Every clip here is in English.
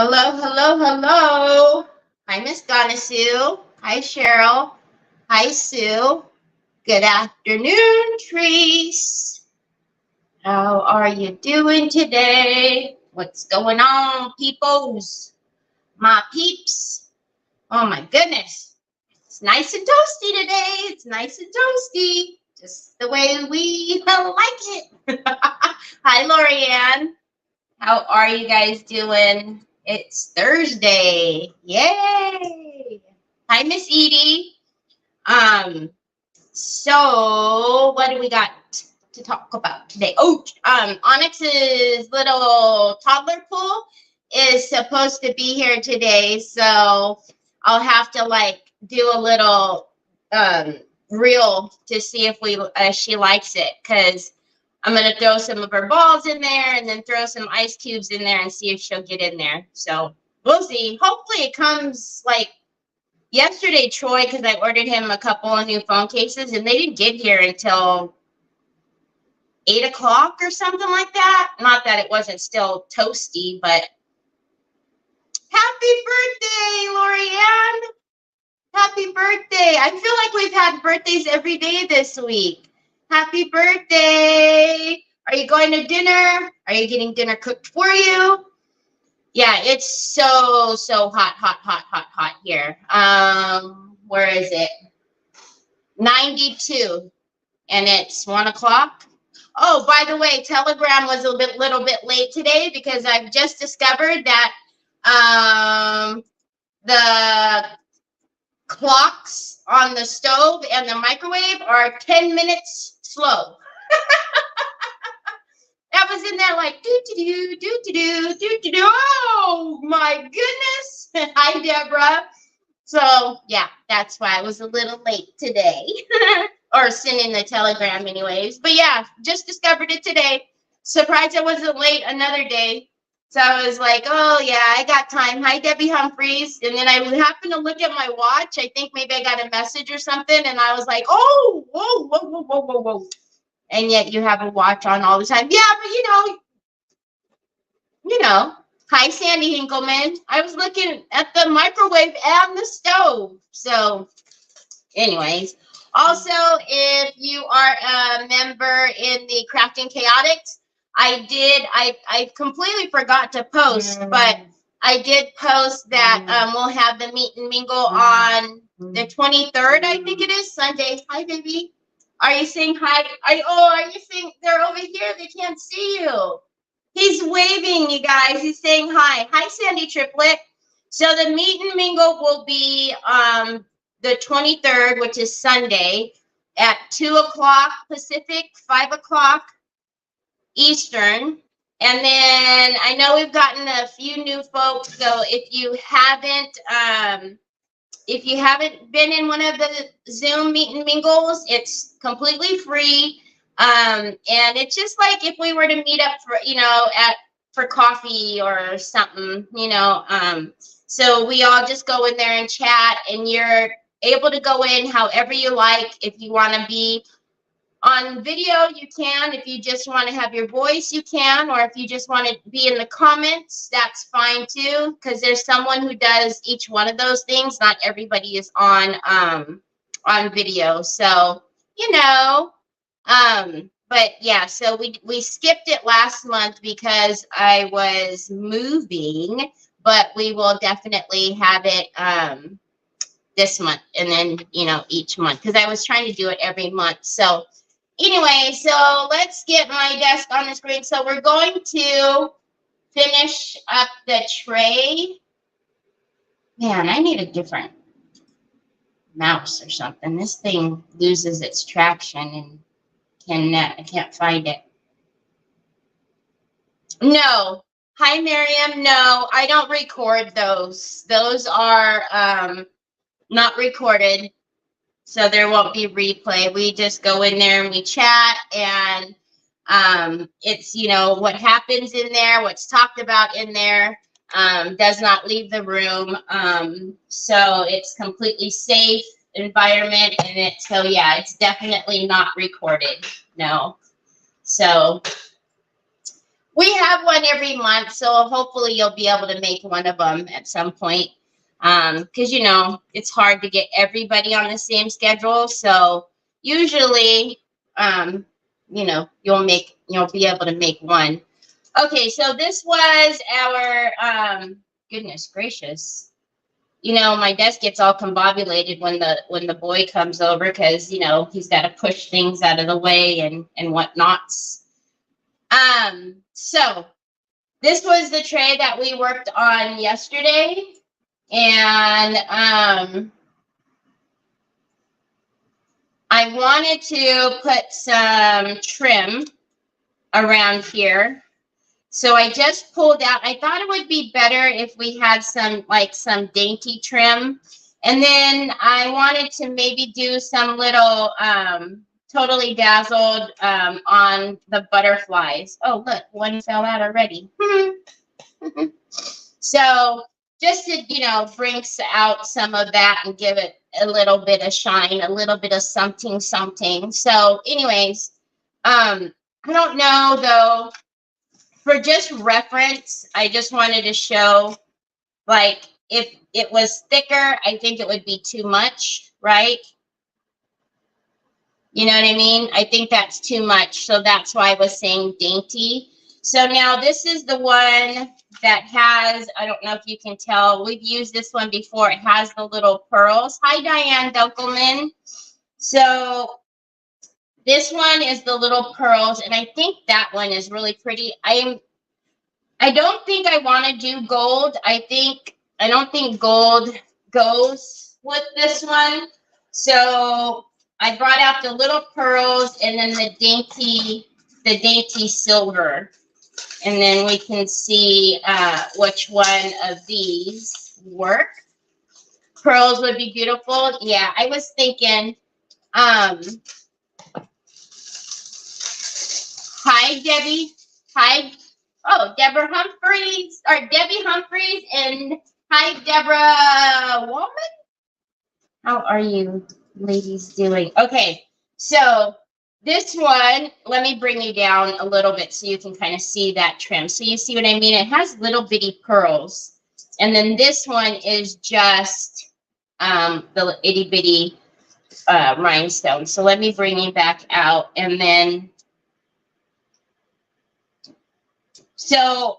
Hello, hello, hello. Hi, Miss Donna Sue. Hi, Cheryl. Hi, Sue. Good afternoon, Trees. How are you doing today? What's going on, peoples? My peeps. Oh, my goodness. It's nice and toasty today. It's nice and toasty. Just the way we like it. Hi, Lorianne. How are you guys doing? It's Thursday. Yay! Hi, Miss Edie. So what do we got to talk about today? Oh, Onyx's little toddler pool is supposed to be here today, so I'll have to like do a little reel to see if she likes it, because I'm going to throw some of her balls in there and then throw some ice cubes in there and see if she'll get in there. So we'll see. Hopefully it comes like yesterday, Troy, because I ordered him a couple of new phone cases and they didn't get here until 8 o'clock or something like that. Not that it wasn't still toasty, but happy birthday, Lorianne. Happy birthday. I feel like we've had birthdays every day this week. Happy birthday. Are you going to dinner? Are you getting dinner cooked for you? Yeah, it's so hot here. Where is it? 92. And it's 1 o'clock. Oh, by the way, Telegram was a little bit late today because I've just discovered that the clocks on the stove and the microwave are 10 minutes slow. That was in there like do. Oh my goodness. Hi, Deborah. So yeah, that's why I was a little late today. Or sending the telegram anyways. But yeah, just discovered it today. Surprised I wasn't late another day. So I was like, oh yeah, I got time. Hi, Debbie Humphreys. And then I happened to look at my watch. I think maybe I got a message or something. And I was like, oh, whoa. And yet you have a watch on all the time. Yeah, but you know. Hi, Sandy Hinkleman. I was looking at the microwave and the stove. So anyways. Also, if you are a member in the Crafting Chaotix, I completely forgot to post, but I did post that we'll have the meet and mingle on the 23rd, I think it is, Sunday. Hi, baby. Are you saying hi? Are you saying they're over here? They can't see you. He's waving, you guys. He's saying hi. Hi, Sandy Triplet. So the meet and mingle will be the 23rd, which is Sunday, at 2 o'clock Pacific, 5 o'clock Eastern. And then I know we've gotten a few new folks, so if you haven't been in one of the Zoom meet and mingles, it's completely free. And it's just like if we were to meet up for coffee or something, so we all just go in there and chat, and you're able to go in however you like. If you want to be on video, you can. If you just want to have your voice, you can. Or if you just want to be in the comments, that's fine too, because there's someone who does each one of those things. Not everybody is on video. So, but yeah, so we skipped it last month because I was moving, but we will definitely have it this month, and then each month, because I was trying to do it every month. So anyway, so let's get my desk on the screen. So we're going to finish up the tray. Man, I need a different mouse or something. This thing loses its traction and I can't find it. No. Hi, Miriam. No, I don't record those. Those are not recorded, so there won't be replay. We just go in there and we chat, and it's what happens in there, what's talked about in there, does not leave the room. So it's completely safe environment, and it's definitely not recorded. No. So We have one every month, so hopefully you'll be able to make one of them at some point. Because you know it's hard to get everybody on the same schedule. So usually, you know, you'll be able to make one. Okay, so this was our goodness gracious. You know, my desk gets all combobulated when the boy comes over because you know he's got to push things out of the way and whatnots. So this was the tray that we worked on yesterday, and I wanted to put some trim around here. So I just pulled out, I thought it would be better if we had some dainty trim. And then I wanted to maybe do some little totally dazzled on the butterflies. Oh, look, one fell out already. So just to, you know, bring out some of that and give it a little bit of shine, a little bit of something. So anyways, I don't know though. For just reference, I just wanted to show, like, if it was thicker, I think it would be too much, right? You know what I mean? I think that's too much, so that's why I was saying dainty. So now this is the one that has, I don't know if you can tell, we've used this one before. It has the little pearls. Hi, Diane Dunkelman. So this one is the little pearls, and I think that one is really pretty. I don't think I want to do gold. I don't think gold goes with this one. So I brought out the little pearls and then the dainty silver. And then we can see which one of these work. Pearls would be beautiful. Yeah, I was thinking, hi, Debbie. Hi. Oh, Deborah Humphreys, or Debbie Humphreys, and hi, Deborah Woman. How are you ladies doing? Okay, so this one, let me bring you down a little bit so you can kind of see that trim. So you see what I mean? It has little bitty pearls. And then this one is just the itty bitty rhinestone. So let me bring you back out, and then so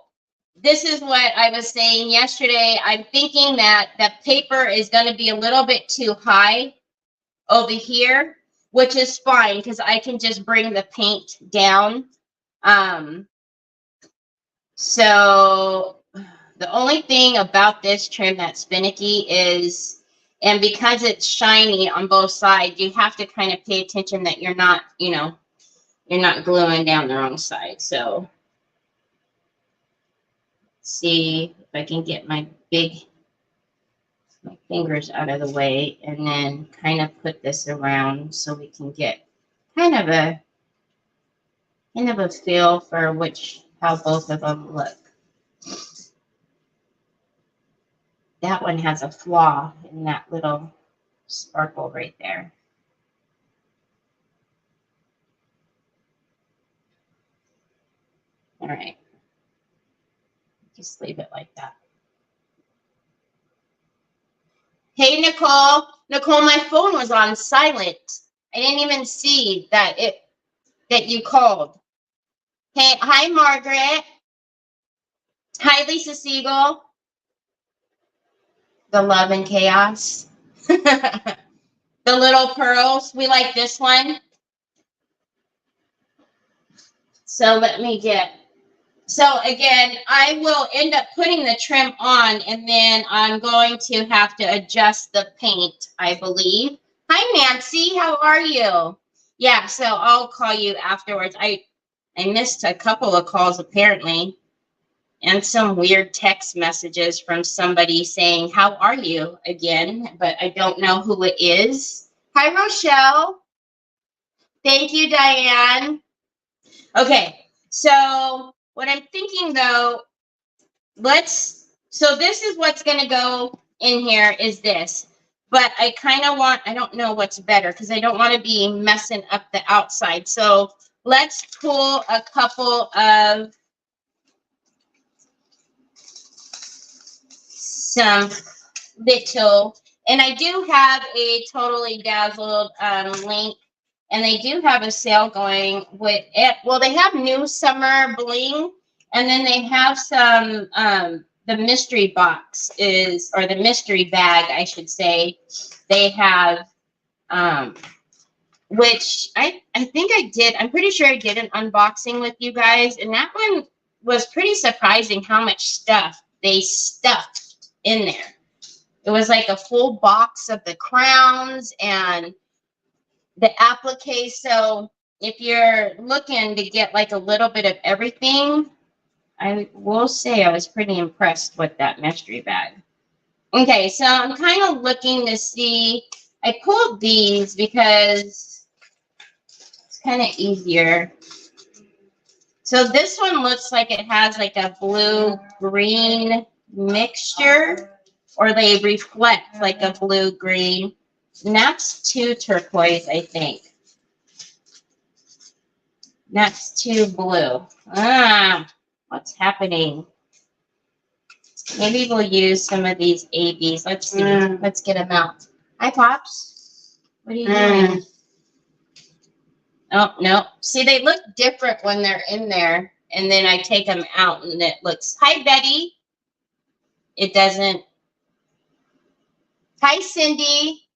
this is what I was saying yesterday. I'm thinking that the paper is going to be a little bit too high over here, which is fine because I can just bring the paint down. So the only thing about this trim that's finicky is, and because it's shiny on both sides, you have to kind of pay attention that you're not, you know, you're not gluing down the wrong side. So see if I can get my fingers out of the way and then kind of put this around so we can get kind of a feel for how both of them look. That one has a flaw in that little sparkle right there. All right. Just leave it like that. Hey, Nicole. Nicole, my phone was on silent. I didn't even see that you called. Hey, hi, Margaret. Hi, Lisa Siegel. The Love and Chaos. The little pearls. We like this one. So let me so again, I will end up putting the trim on, and then I'm going to have to adjust the paint, I believe. Hi, Nancy. How are you? Yeah, so I'll call you afterwards. I missed a couple of calls, apparently, and some weird text messages from somebody saying, how are you, again, but I don't know who it is. Hi, Rochelle. Thank you, Diane. Okay, so what I'm thinking, though, so this is what's going to go in here is this. But I kind of I don't know what's better because I don't want to be messing up the outside. So let's pull a couple of some little, and I do have a Totally Dazzled link, and they do have a sale going with it. Well, they have new summer bling, and then they have some the mystery box is, or the mystery bag, I should say. They have which I think I did. I'm pretty sure I did an unboxing with you guys, and that one was pretty surprising how much stuff they stuffed in there. It was like a full box of the crowns and the applique. So if you're looking to get like a little bit of everything, I will say I was pretty impressed with that mystery bag. Okay, so I'm kind of looking to see. I pulled these because it's kind of easier. So this one looks like it has like a blue-green mixture, or they reflect like a blue-green. And that's 2 turquoise, I think. That's 2 blue. What's happening? Maybe we'll use some of these ABs. Let's see. Let's get them out. Hi, Pops. What are you doing? Oh, no. See, they look different when they're in there, and then I take them out, and it looks... Hi, Betty. It doesn't... Hi, Cindy.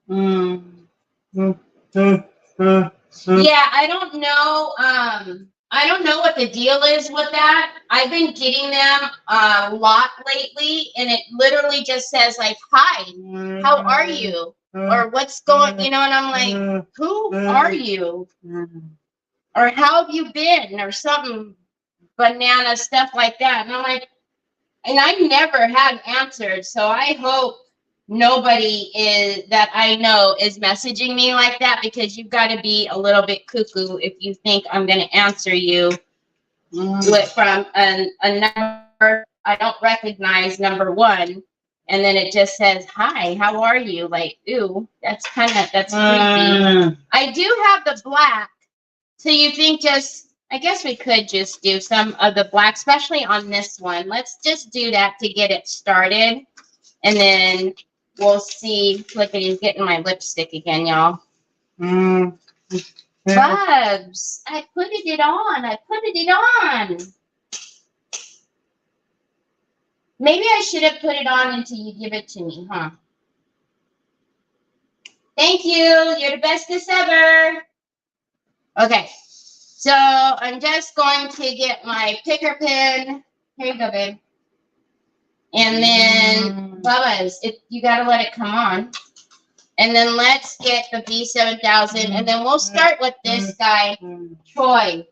Yeah, I don't know. I don't know what the deal is with that. I've been getting them a lot lately, and it literally just says, like, hi, how are you? Or what's going, you know, and I'm like, who are you? Or how have you been? Or something banana stuff like that. And I'm like, and I've never had answered. So I hope nobody is that I know is messaging me like that, because you've got to be a little bit cuckoo if you think I'm going to answer you from a number I don't recognize, number one. And then it just says, hi, how are you? Like, ooh, that's creepy. I do have the black. So you think I guess we could just do some of the black, especially on this one. Let's just do that to get it started. And then we'll see. Look at, he's getting my lipstick again, y'all. Bubs, I put it on. Maybe I should have put it on until you give it to me, huh? Thank you. You're the bestest ever. Okay. So I'm just going to get my picker pen. Here you go, babe. And then, Bubba's, you got to let it come on. And then let's get the B7000. And then we'll start with this guy, Troy.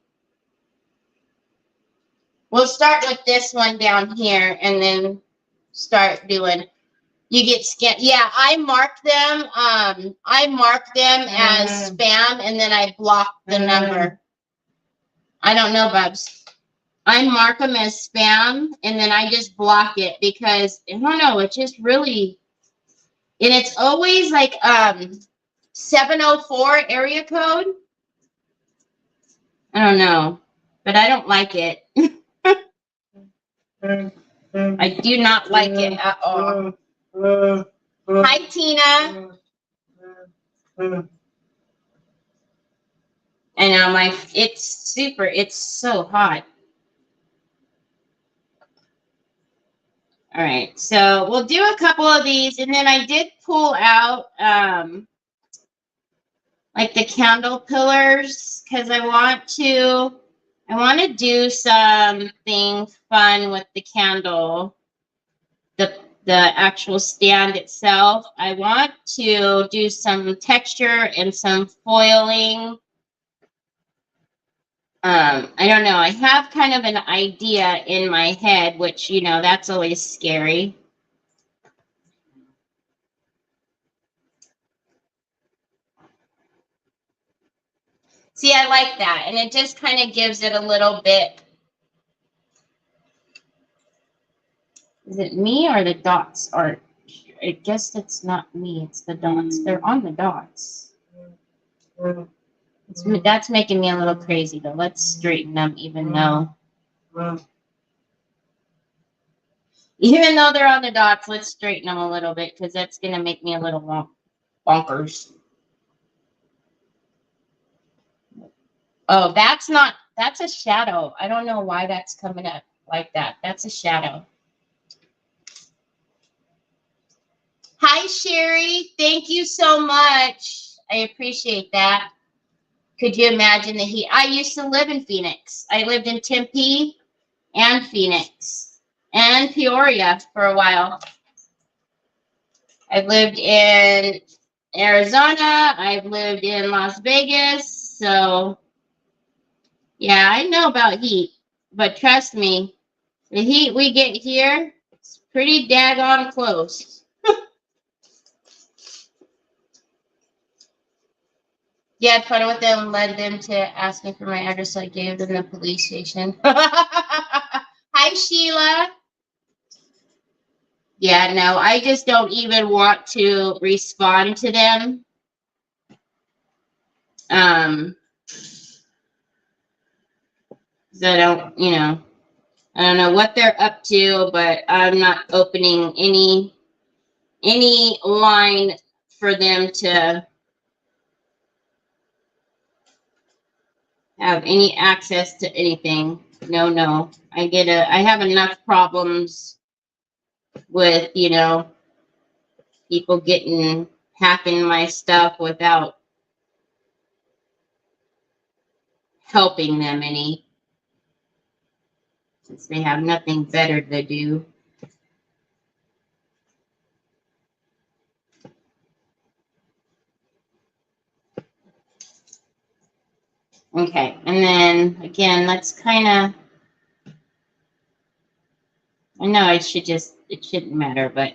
We'll start with this one down here and then start doing, you get scanned. Yeah, I mark them. As spam, and then I block the number. I don't know, Bubs. I mark them as spam, and then I just block it because, I don't know, it's just really, and it's always like 704 area code. I don't know, but I don't like it. I do not like it at all. Hi, Tina. And I'm it's so hot. All right, so we'll do a couple of these, and then I did pull out like the candle pillars, because I want to do something fun with the candle, the actual stand itself. I want to do some texture and some foiling. I don't know. I have kind of an idea in my head, which, you know, that's always scary. See, I like that. And it just kind of gives it a little bit. Is it me or the dots? Or I guess it's not me. It's the dots. They're on the dots. That's making me a little crazy, though. Let's straighten them even though. Even though they're on the dots, let's straighten them a little bit because that's going to make me a little bonkers. Oh, that's a shadow. I don't know why that's coming up like that. That's a shadow. Hi, Sherry. Thank you so much. I appreciate that. Could you imagine the heat? I used to live in Phoenix. I lived in Tempe and Phoenix and Peoria for a while. I've lived in Arizona. I've lived in Las Vegas. So, yeah, I know about heat. But trust me, the heat we get here is pretty daggone close. Yeah, I had fun with them, led them to ask me for my address, so I gave them the police station. Hi, Sheila. Yeah, no, I just don't even want to respond to them. I don't, I don't know what they're up to, but I'm not opening any line for them to have any access to anything. No. I have enough problems with, people hacking my stuff without helping them any, since they have nothing better to do. Okay, and then again, let's kind of, I know it shouldn't matter, but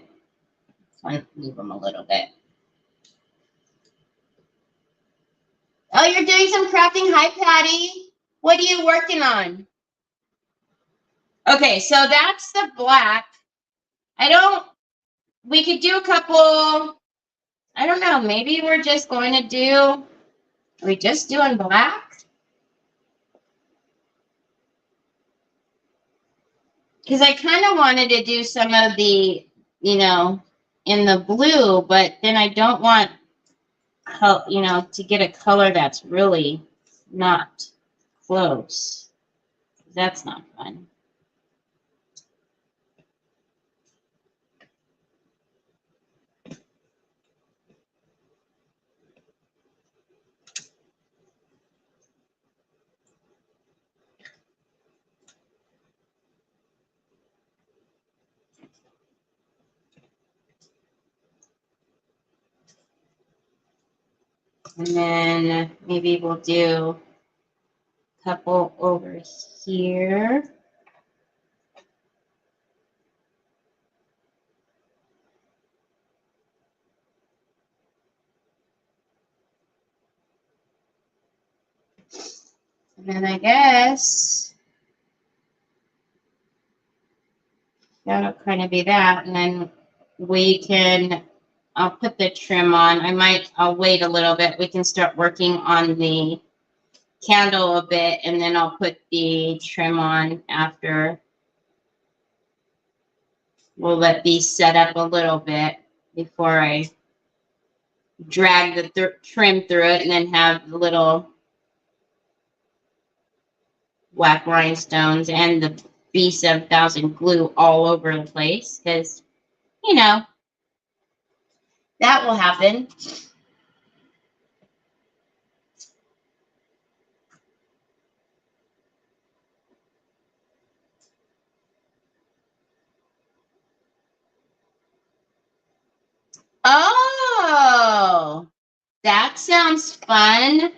let's move them a little bit. Oh, you're doing some crafting. Hi, Patty. What are you working on? Okay, so that's the black. We could do a couple, I don't know, maybe we're just going to do, are we just doing black? Because I kind of wanted to do some of the, in the blue, but then I don't want, to get a color that's really not close. That's not fun. And then maybe we'll do a couple over here. And then I guess that'll kind of be that. And then I'll put the trim on. I'll wait a little bit. We can start working on the candle a bit, and then I'll put the trim on after. We'll let these set up a little bit before I drag the trim through it, and then have the little black rhinestones and the B7000 glue all over the place, because, that will happen. Oh, that sounds fun.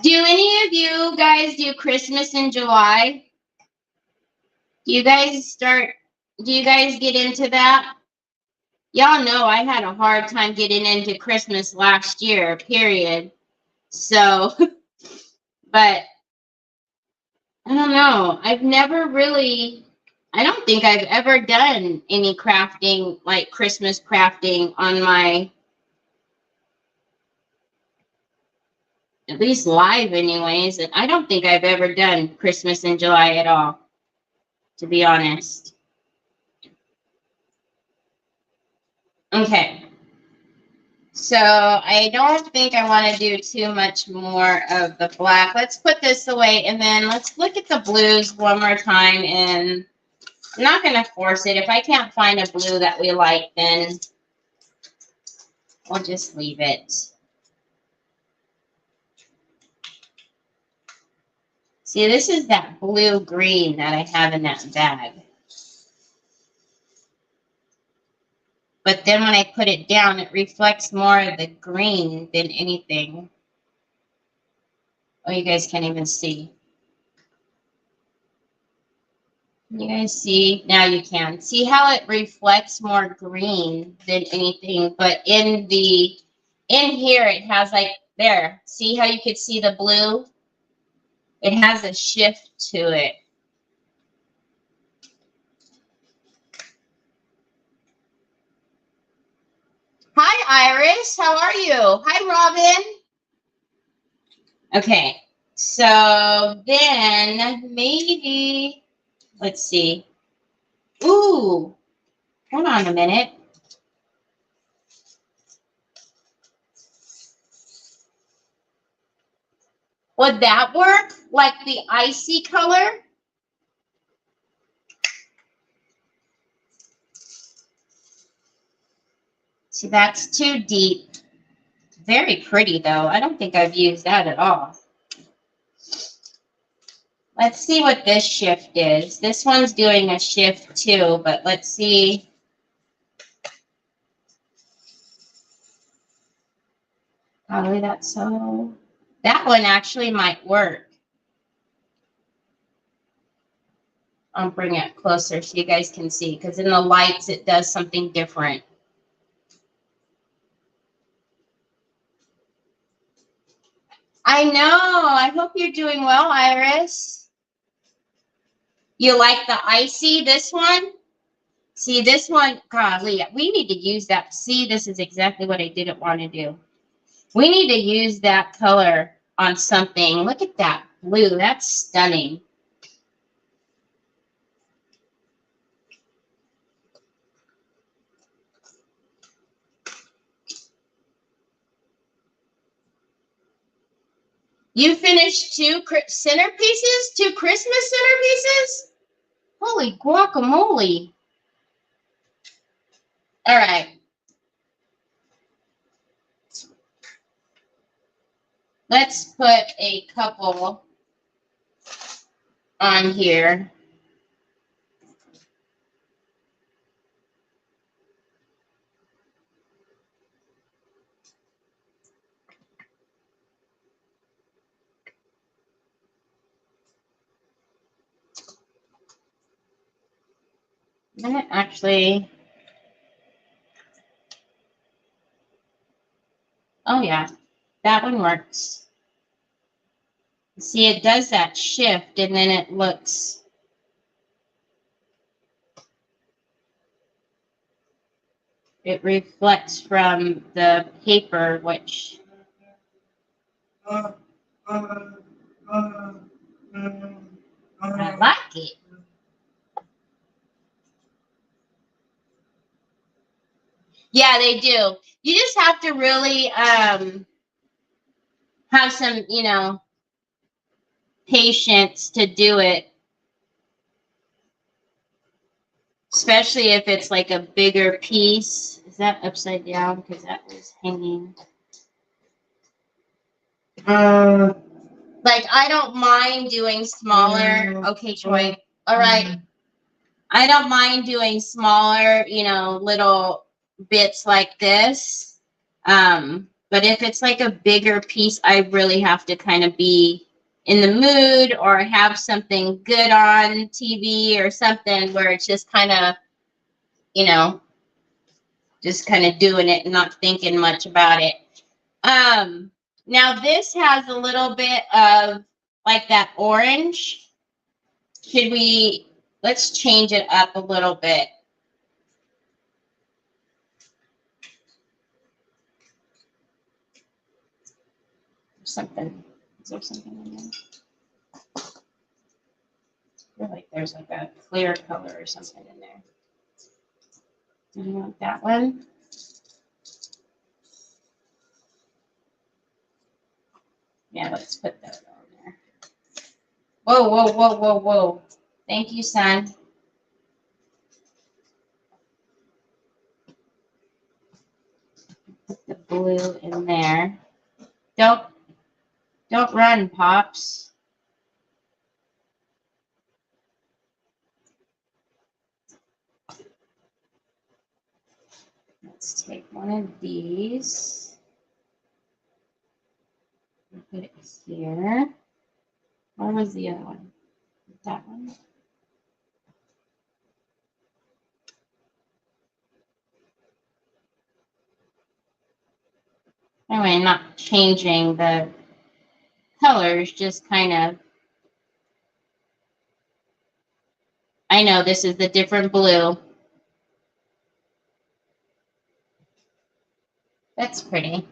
Do any of you guys do Christmas in July? Do you guys get into that? Y'all know I had a hard time getting into Christmas last year, period. So, but I don't know. I don't think I've ever done any crafting, like Christmas crafting on my, at least live anyways. And I don't think I've ever done Christmas in July at all. to be honest. Okay. So I don't think I want to do too much more of the black. Let's put this away, and then let's look at the blues one more time. And I'm not going to force it. If I can't find a blue that we like, then we'll just leave it. See, this is that blue-green that I have in that bag. But then when I put it down, it reflects more of the green than anything. Oh, you guys can't even see. Can you guys see? Now you can. See how it reflects more green than anything. But in here, it has like, there. See how you could see the blue? It has a shift to it. Hi, Iris. How are you? Hi, Robin. Okay. So then maybe, let's see. Ooh, hold on a minute. Would that work? Like the icy color? See, that's too deep. Very pretty, though. I don't think I've used that at all. Let's see what this shift is. This one's doing a shift, too, but let's see. Probably that's so... That one actually might work. I'll bring it closer so you guys can see, because in the lights, it does something different. I know. I hope you're doing well, Iris. You like the icy, this one? See, this one, golly, we need to use that. See, this is exactly what I didn't want to do. We need to use that color on something. Look at that blue. That's stunning. You finished 2 centerpieces? 2 Christmas centerpieces? Holy guacamole. All right. Let's put a couple on here. Actually, oh yeah, that one works. See, it does that shift, and then it looks... It reflects from the paper, which... I like it. Yeah, they do. You just have to really have some, patience to do it. Especially if it's like a bigger piece. Is that upside down? Because that was hanging. Like, I don't mind doing smaller. Okay, Troy. All right. I don't mind doing smaller, little bits like this. But if it's like a bigger piece, I really have to kind of be in the mood or have something good on TV or something where it's just kind of, just kind of doing it and not thinking much about it. Now this has a little bit of like that orange. Let's change it up a little bit. Is there something in there? feel like there's like a clear color or something in there. Do you want that one? Yeah, let's put that on there. Whoa, whoa, whoa, whoa, whoa. Thank you, son. Put the blue in there. Don't run, Pops. Let's take one of these. Put it here. Where was the other one? That one. Anyway, not changing the colors, just kind of. I know this is the different blue. That's pretty.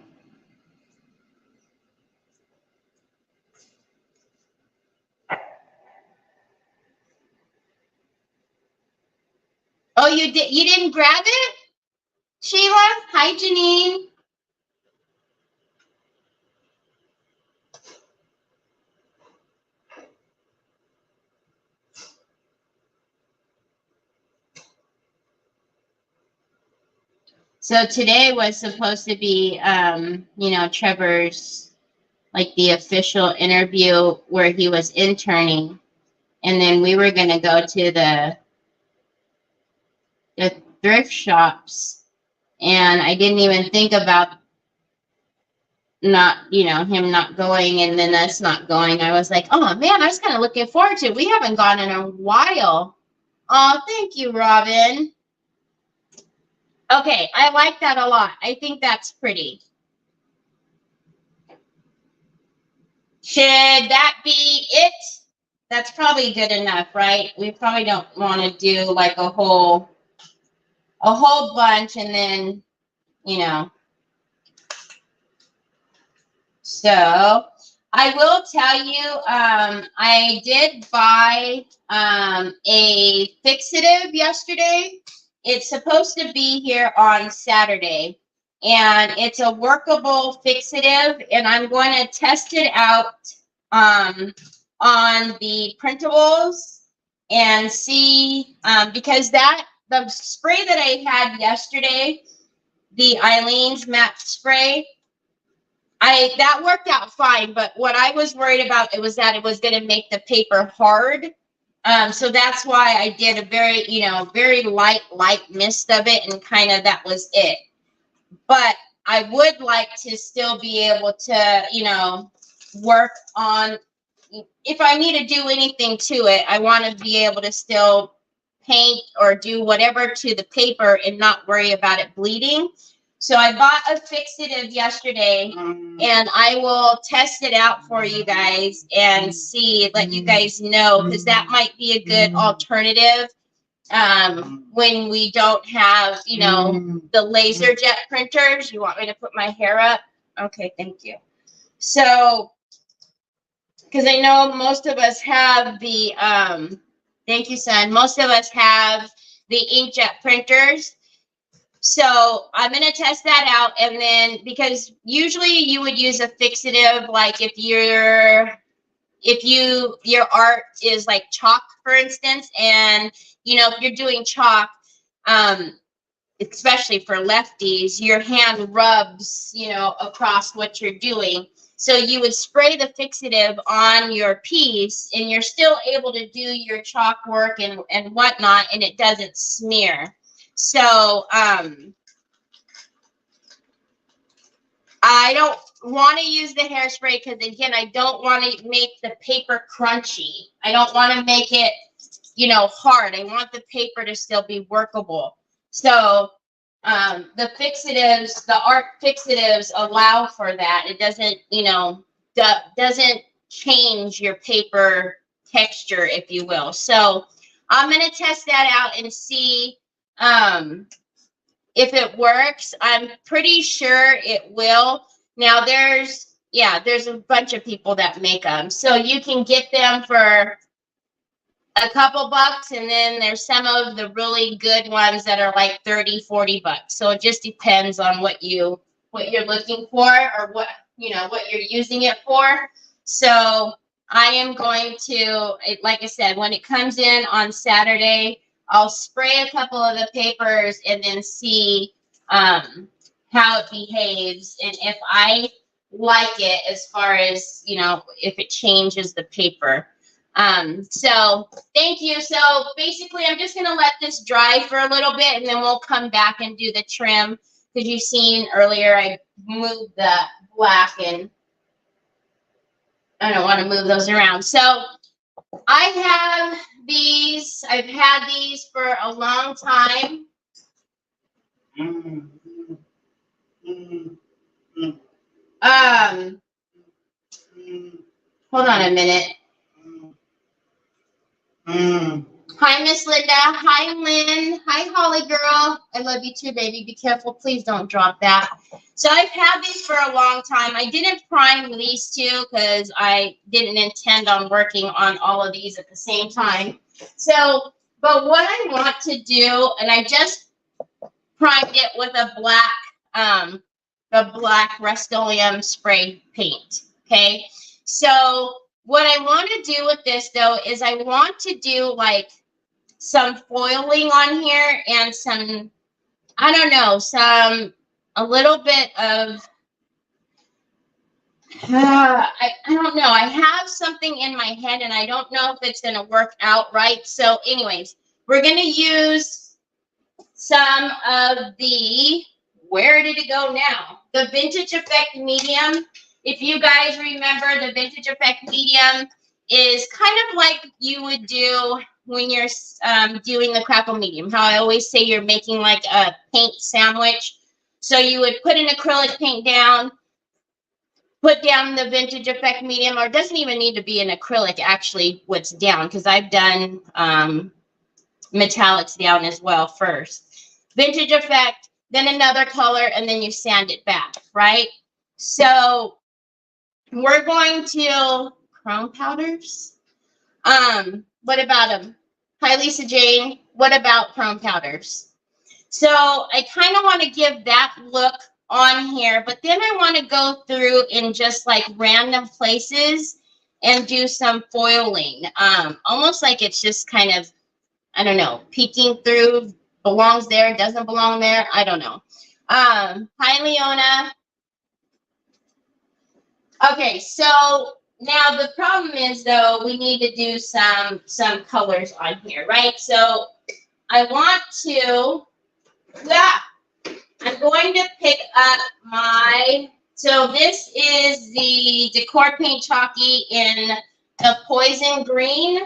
Oh, you didn't grab it? Sheila? Hi, Janine. So today was supposed to be, you know, Trevor's, like the official interview where he was interning. And then we were going to go to the thrift shops. And I didn't even think about not, you know, him not going and then us not going. I was like, oh man, I was kind of looking forward to it. We haven't gone in a while. Oh, thank you, Robin. Okay, I like that a lot. I think that's pretty. Should that be it? That's probably good enough, right? We probably don't want to do like a whole bunch and then, you know. So I will tell you, I did buy a fixative yesterday. It's supposed to be here on Saturday, and it's a workable fixative, and I'm going to test it out on the Printables and see, because the spray that I had yesterday, the Eileen's matte spray, that worked out fine, but what I was worried about was that it was going to make the paper hard. So that's why I did a very, you know, very light mist of it, and kind of that was it. But I would like to still be able to, you know, work on, if I need to do anything to it, I want to be able to still paint or do whatever to the paper and not worry about it bleeding. So I bought a fixative yesterday, and I will test it out for you guys and see, let you guys know, because that might be a good alternative when we don't have, you know, the laser jet printers. You want me to put my hair up? Okay, thank you. So, because I know most of us have the, thank you, son. Most of us have the inkjet printers. So I'm going to test that out, and then, because usually you would use a fixative, like if your art is like chalk, for instance, and, you know, if you're doing chalk, especially for lefties, your hand rubs, you know, across what you're doing. So you would spray the fixative on your piece, and you're still able to do your chalk work and whatnot, and it doesn't smear. So I don't want to use the hairspray because, again, I don't want to make the paper crunchy. I don't want to make it, you know, hard. I want the paper to still be workable. So the fixatives, the art fixatives allow for that. It doesn't, you know, doesn't change your paper texture, if you will. So I'm going to test that out and see if it works. I'm pretty sure it will. Now there's a bunch of people that make them. So you can get them for a couple bucks, and then there's some of the really good ones that are like 30, 40 bucks. So it just depends on what you're looking for, or what you're using it for. So I am going to, like I said, when it comes in on Saturday, I'll spray a couple of the papers and then see how it behaves, and if I like it, as far as if it changes the paper. So thank you. So basically I'm just going to let this dry for a little bit, and then we'll come back and do the trim, because you've seen earlier I moved the black, and I don't want to move those around. So I have these. I've had these for a long time. Hold on a minute. Hi, Miss Linda. Hi, Lynn. Hi, Holly girl. I love you too, baby. Be careful. Please don't drop that. So I've had these for a long time. I didn't prime these two because I didn't intend on working on all of these at the same time. So, but what I want to do, and I just primed it with a black Rust-Oleum spray paint. Okay. So what I want to do with this, though, is I want to do like some foiling on here and some, I don't know, a little bit of, I don't know. I have something in my head, and I don't know if it's going to work out right. So anyways, we're going to use some of the, where did it go now? The Vintage Effect Medium. If you guys remember, the Vintage Effect Medium is kind of like you would do when you're doing the Crackle Medium. How I always say you're making like a paint sandwich. So you would put an acrylic paint down, put down the Vintage Effect Medium, or it doesn't even need to be an acrylic, actually, what's down, because I've done metallics down as well first. Vintage Effect, then another color, and then you sand it back, right? So we're going to chrome powders. What about them? Hi, Lisa Jane. What about chrome powders? So I kind of want to give that look on here, but then I want to go through in just like random places and do some foiling. Almost like it's just kind of, I don't know, peeking through, belongs there, doesn't belong there. I don't know. Hi, Leona. Okay, so now the problem is, though, we need to do some colors on here, right? So I want to, I'm going to pick up my, so this is the Decor Paint Chalky in the Poison Green.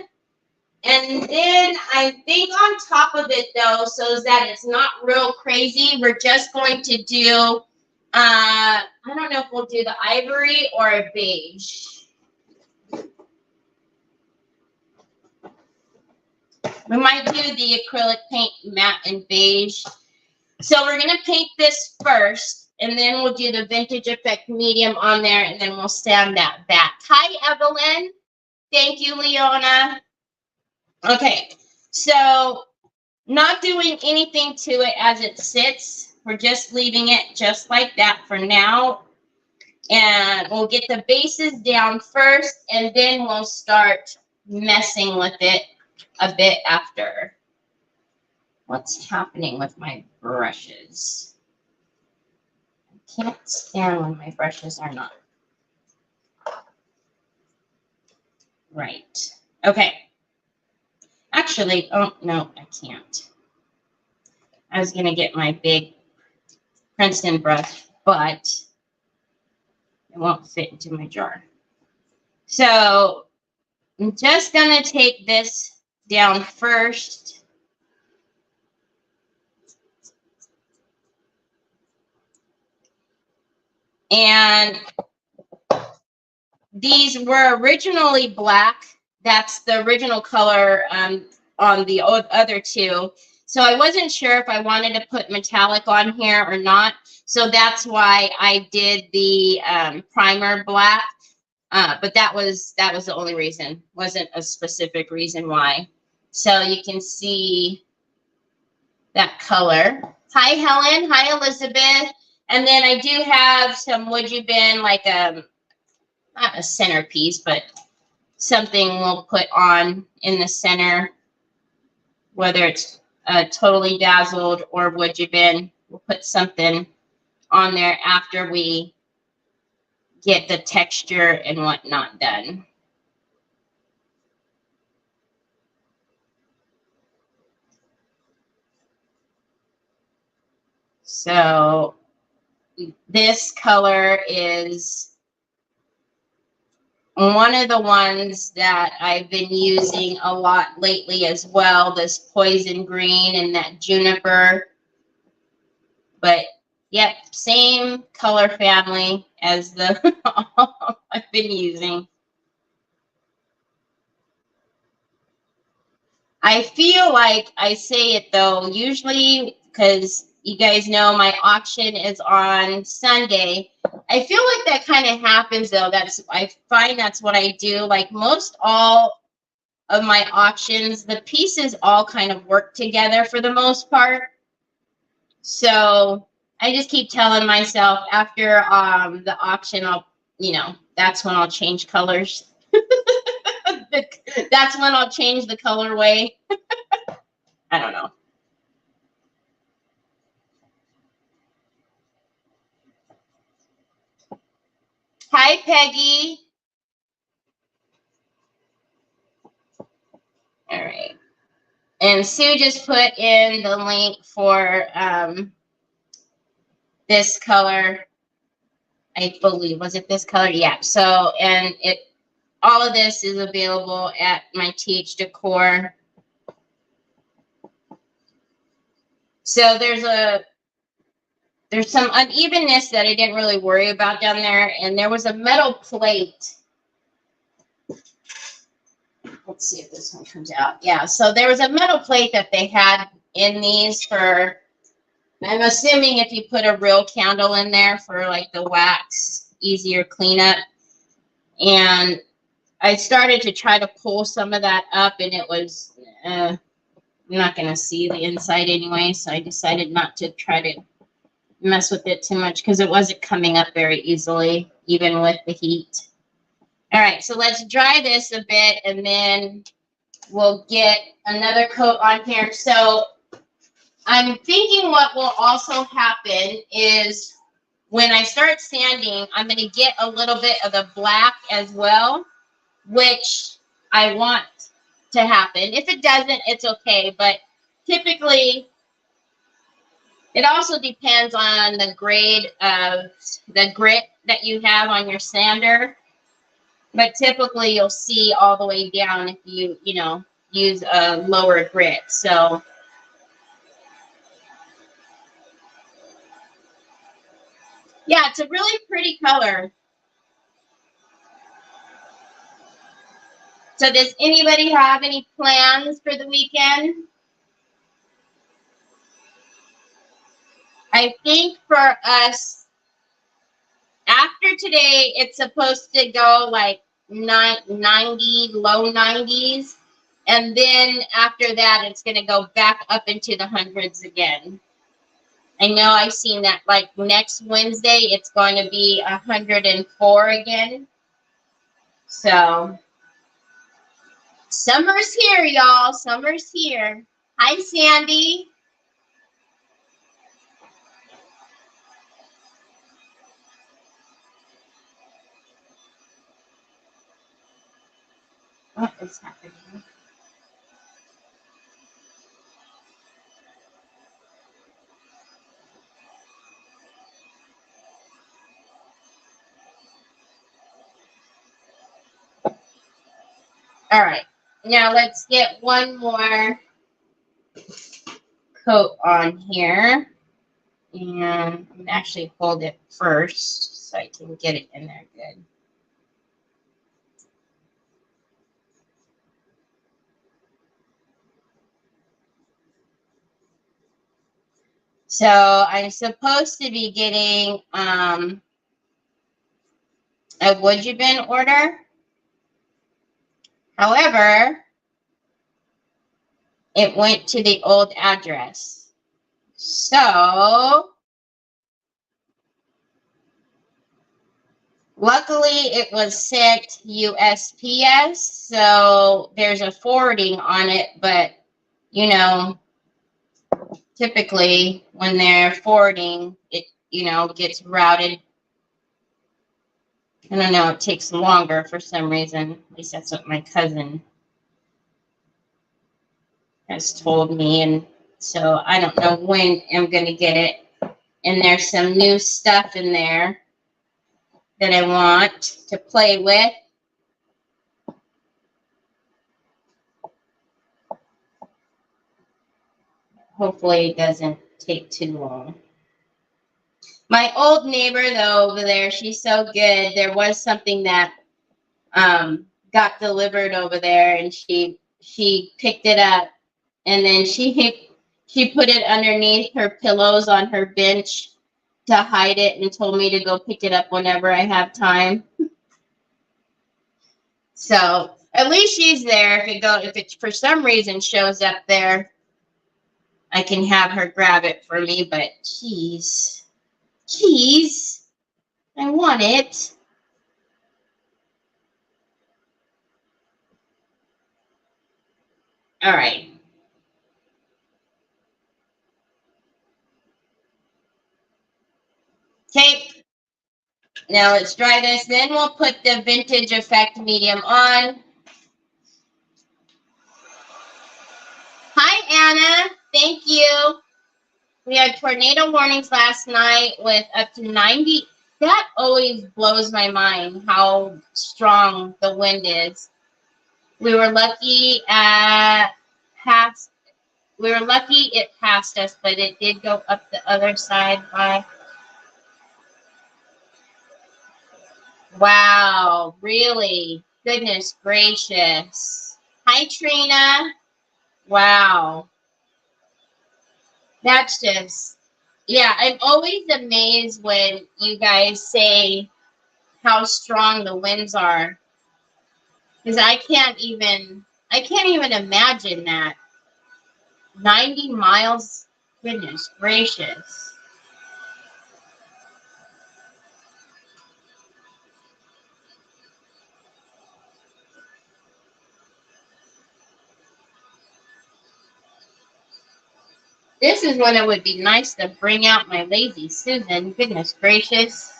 And then I think on top of it, though, so that it's not real crazy, we're just going to do, I don't know if we'll do the ivory or a beige. We might do the acrylic paint matte and beige. So we're going to paint this first, and then we'll do the Vintage Effect Medium on there, and then we'll sand that back. Hi, Evelyn. Thank you, Leona. Okay, so not doing anything to it as it sits. We're just leaving it just like that for now. And we'll get the bases down first, and then we'll start messing with it a bit after. What's happening with my brushes? I can't stand when my brushes are not right. Okay. Actually, oh, no, I can't. I was going to get my big Princeton brush, but it won't fit into my jar. So I'm just going to take this down first. And these were originally black. That's the original color on the other two. So I wasn't sure if I wanted to put metallic on here or not. So that's why I did the primer black. But that was the only reason. Wasn't a specific reason why. So you can see that color. Hi, Helen. Hi, Elizabeth. And then I do have some Would You Been, like not a centerpiece, but something we'll put on in the center, whether it's Totally Dazzled or Would You Been. We'll put something on there after we get the texture and whatnot done. So this color is one of the ones that I've been using a lot lately as well, this poison green and that juniper. But yep, same color family as the I've been using. I feel like I say it though, usually because you guys know my auction is on Sunday. I feel like that kind of happens though. I find that's what I do. Like most all of my auctions, the pieces all kind of work together for the most part. So I just keep telling myself after the auction, that's when I'll change colors. That's when I'll change the colorway. I don't know. Hi, Peggy. All right. And Sue just put in the link for this color. I believe, was it this color? Yeah. So, and all of this is available at my TH Decor. So there's some unevenness that I didn't really worry about down there, and there was a metal plate. Let's see if this one comes out. Yeah, so there was a metal plate that they had in these for, I'm assuming if you put a real candle in there for like the wax, easier cleanup. And I started to try to pull some of that up, and it was, I'm not going to see the inside anyway, so I decided not to try to mess with it too much because it wasn't coming up very easily, even with the heat. All right, so let's dry this a bit, and then we'll get another coat on here. So I'm thinking what will also happen is when I start sanding, I'm going to get a little bit of the black as well, which I want to happen. If it doesn't, it's okay. But typically, it also depends on the grade of the grit that you have on your sander. But typically, you'll see all the way down if you use a lower grit. So yeah, it's a really pretty color. So does anybody have any plans for the weekend? I think for us, after today, it's supposed to go like 90, low 90s. And then after that, it's going to go back up into the hundreds again. I know I've seen that like next Wednesday, it's going to be 104 again. So summer's here, y'all. Summer's here. Hi, Sandy. What is happening? All right. Now let's get one more coat on here. And I'm actually hold it first so I can get it in there good. So I'm supposed to be getting a Would You Been order. However, it went to the old address. So luckily it was sent USPS, so there's a forwarding on it, but you know, typically when they're forwarding, it, you know, gets routed. I don't know, it takes longer for some reason. At least that's what my cousin has told me, and so I don't know when I'm going to get it. And there's some new stuff in there that I want to play with. Hopefully it doesn't take too long. My old neighbor, though, over there, she's so good. There was something that got delivered over there, and she picked it up, and then she put it underneath her pillows on her bench to hide it, and told me to go pick it up whenever I have time. So at least she's there. If it for some reason shows up there, I can have her grab it for me. But jeez, I want it. All right. Okay. Now let's dry this. Then we'll put the Vintage Effect medium on. Hi, Anna. Thank you. We had tornado warnings last night with up to 90. That always blows my mind, how strong the wind is. We were lucky it passed us, but it did go up the other side by. Wow, really? Goodness gracious. Hi, Trina. Wow. That's just, yeah, I'm always amazed when you guys say how strong the winds are. Because I can't even imagine that. 90 miles, goodness gracious. This is when it would be nice to bring out my Lazy Susan. Goodness gracious.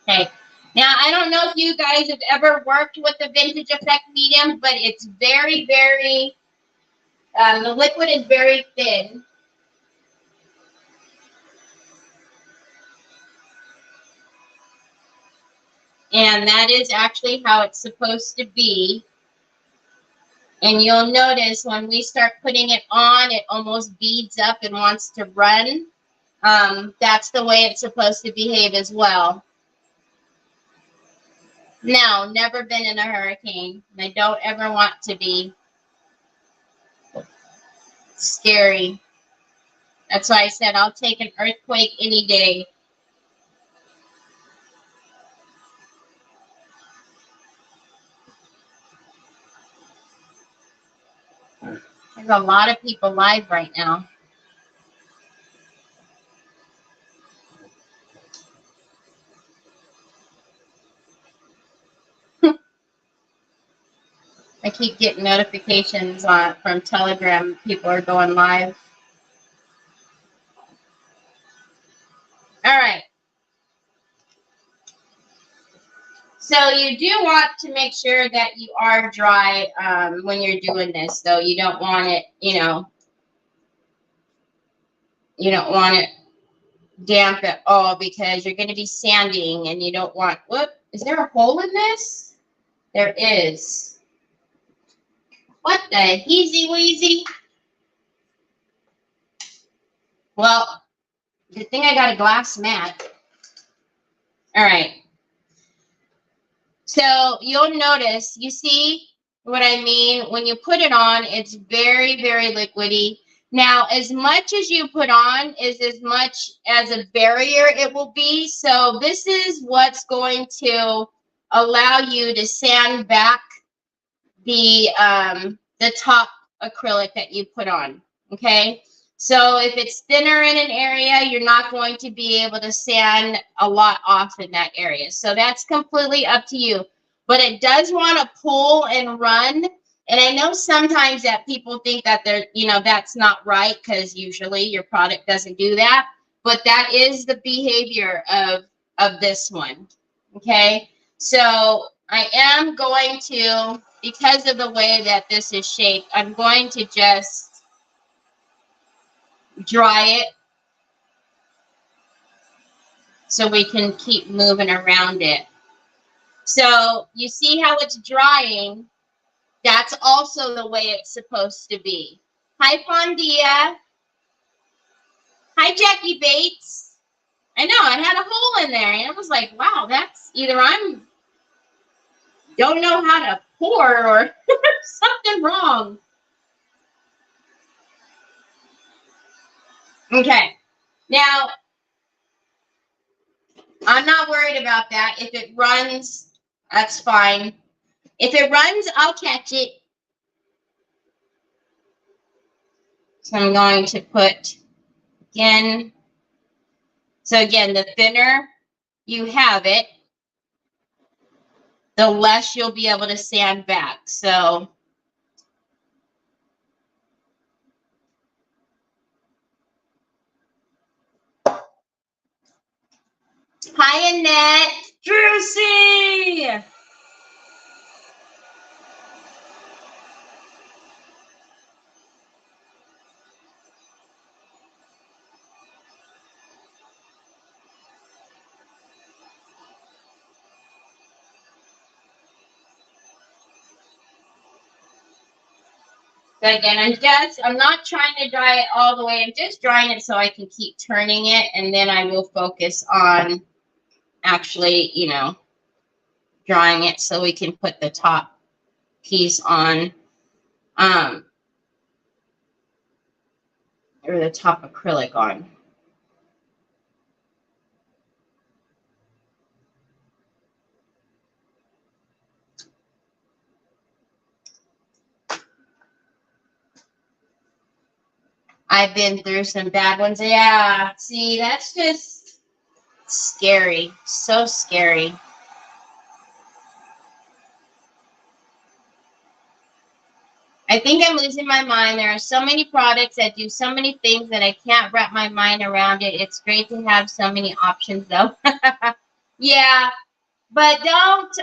Okay. Now, I don't know if you guys have ever worked with the Vintage Effect medium, but it's very, very, the liquid is very thin. And that is actually how it's supposed to be. And you'll notice when we start putting it on, it almost beads up and wants to run. That's the way it's supposed to behave as well. No, never been in a hurricane. I don't ever want to be. Scary. That's why I said I'll take an earthquake any day. There's a lot of people live right now. I keep getting notifications from Telegram. People are going live. All right. So you do want to make sure that you are dry when you're doing this, though. You don't want it, you don't want it damp at all because you're going to be sanding and you don't want, whoop, is there a hole in this? There is. What the heezy weezy? Well, good thing I got a glass mat. All right. So you'll notice, you see what I mean? When you put it on, it's very, very liquidy. Now, as much as you put on is as much as a barrier it will be. So this is what's going to allow you to sand back the top acrylic that you put on. Okay. So if it's thinner in an area, you're not going to be able to sand a lot off in that area. So that's completely up to you. But it does want to pull and run. And I know sometimes that people think that they're, that's not right, because usually your product doesn't do that. But that is the behavior of this one. Okay. So I am going to, because of the way that this is shaped, I'm going to just dry it so we can keep moving around it. So you see how it's drying? That's also the way it's supposed to be. Hi, Fondia. Hi, Jackie Bates. I know, I had a hole in there, and I was like, wow, that's either don't know how to pour or something wrong. Okay, now, I'm not worried about that. If it runs, that's fine. If it runs, I'll catch it. So I'm going to put, again, so again, the thinner you have it, the less you'll be able to sand back. So hi, Annette. Drucy! So again, I'm not trying to dry it all the way. I'm just drying it so I can keep turning it, and then I will focus on actually, drying it so we can put the top piece on, or the top acrylic on. I've been through some bad ones. Yeah, see, that's just scary. So scary. I think I'm losing my mind. There are so many products that do so many things that I can't wrap my mind around it. It's great to have so many options, though. Yeah, but don't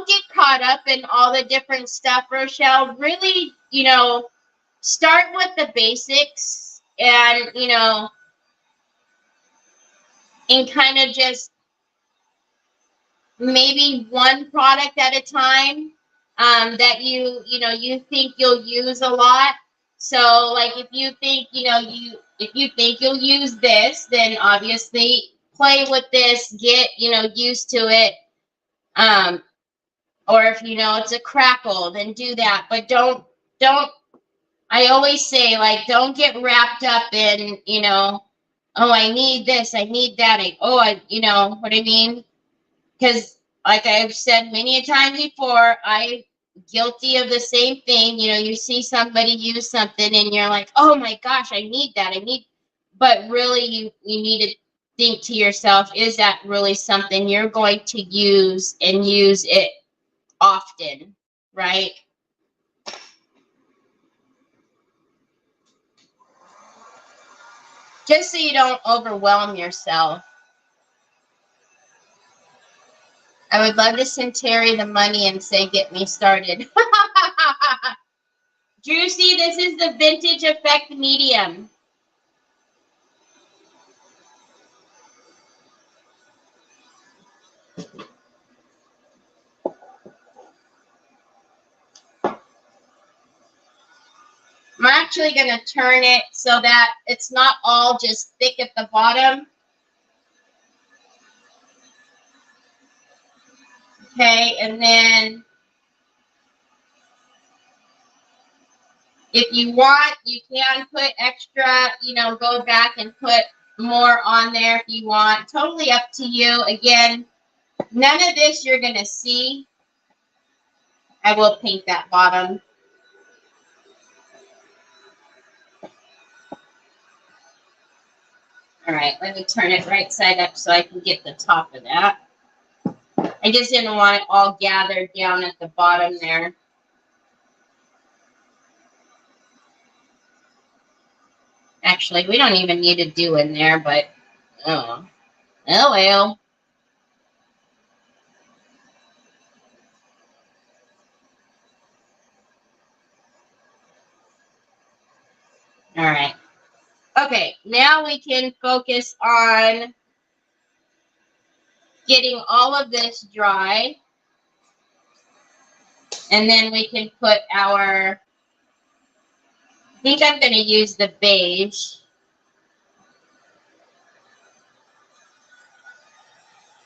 get caught up in all the different stuff, Rochelle. Really, start with the basics, and and kind of just maybe one product at a time that you think you'll use a lot. So like if you think you'll use this, then obviously play with this, get used to it. Or if it's a crackle, then do that. But don't I always say, like, don't get wrapped up in oh, I need this, I need that, you know what I mean? Because like I've said many a time before, I'm guilty of the same thing. You see somebody use something and you're like, oh my gosh, I need that. But really you need to think to yourself, is that really something you're going to use and use it often, right? Just so you don't overwhelm yourself. I would love to send Terry the money and say, get me started. Juicy, this is the Vintage Effect medium. I'm actually going to turn it so that it's not all just thick at the bottom. Okay, and then If you want, you can put extra, you know, go back and put more on there if you want. Totally up to you. Again, none of this you're going to see. I will paint that bottom. All right, let me turn it right side up so I can get the top of that. I just didn't want it all gathered down at the bottom there. Actually, we don't even need to do in there, but oh well. All right. Okay, now we can focus on getting all of this dry. And then we can put our, I think I'm going to use the beige.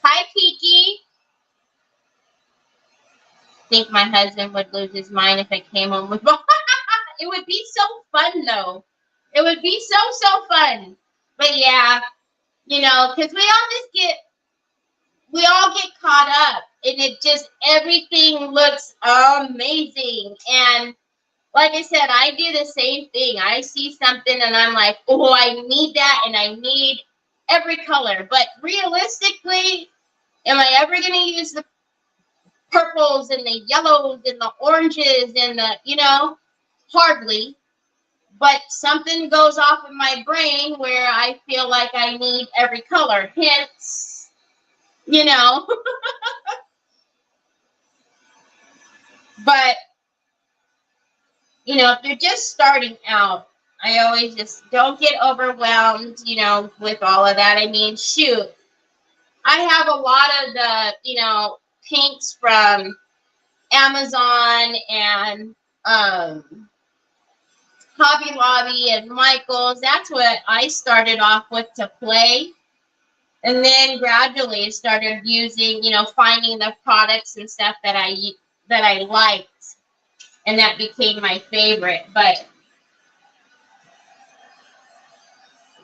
Hi, Kiki. I think my husband would lose his mind if I came home with It would be so fun, though. It would be so fun. But yeah, you know, because we all get caught up, and it just, everything looks amazing. And like I said, I do the same thing. I see something and I'm like, oh, I need that, and I need every color. But realistically, am I ever going to use the purples and the yellows and the oranges and the, you know, hardly. But something goes off in my brain where I feel like I need every color. Hence, you know. But, you know, if you're just starting out, I always just don't get overwhelmed, you know, with all of that. I mean, shoot, I have a lot of the, you know, paints from Amazon and Hobby Lobby and Michael's. That's what I started off with to play. And then gradually started using, you know, finding the products and stuff that I liked. And that became my favorite. But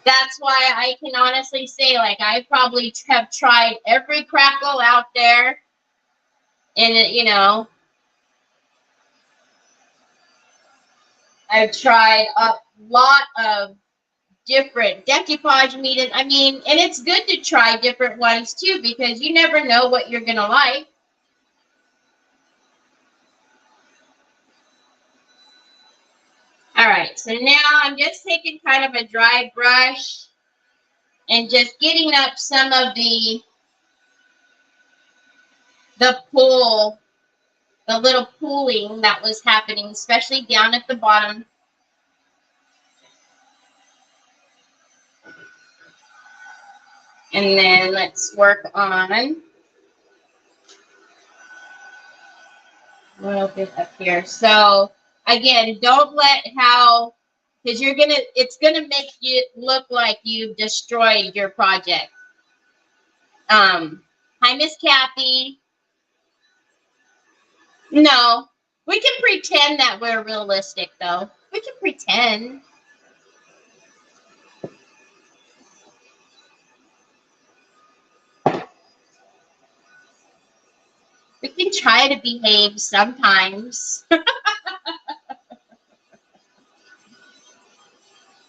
that's why I can honestly say, like, I probably have tried every crackle out there. And, you know, I've tried a lot of different decoupage mediums. I mean, and it's good to try different ones, too, because you never know what you're going to like. All right, so now I'm just taking kind of a dry brush and just getting up some of the pool, the little pooling that was happening, especially down at the bottom. And then let's work on a little bit up here. So again, don't let how, because it's gonna make you look like you've destroyed your project. Hi, Miss Kathy. No, we can pretend that we're realistic, though. We can pretend. We can try to behave sometimes.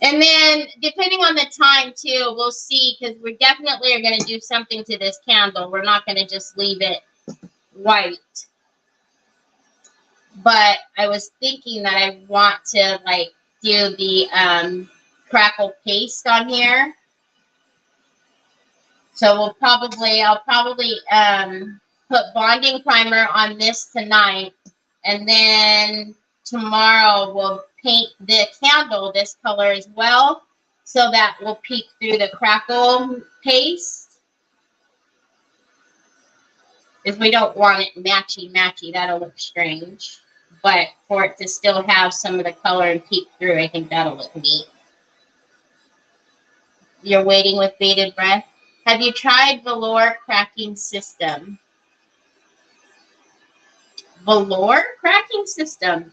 And then, depending on the time, too, we'll see, because we definitely are going to do something to this candle. We're not going to just leave it white. But I was thinking that I want to, like, do the crackle paste on here. So I'll probably put bonding primer on this tonight. And then tomorrow we'll paint the candle this color as well, so that will peek through the crackle paste. Because we don't want it matchy. That'll look strange. But for it to still have some of the color and peek through, I think that'll look neat. You're waiting with bated breath. Have you tried velour cracking system? Velour cracking system.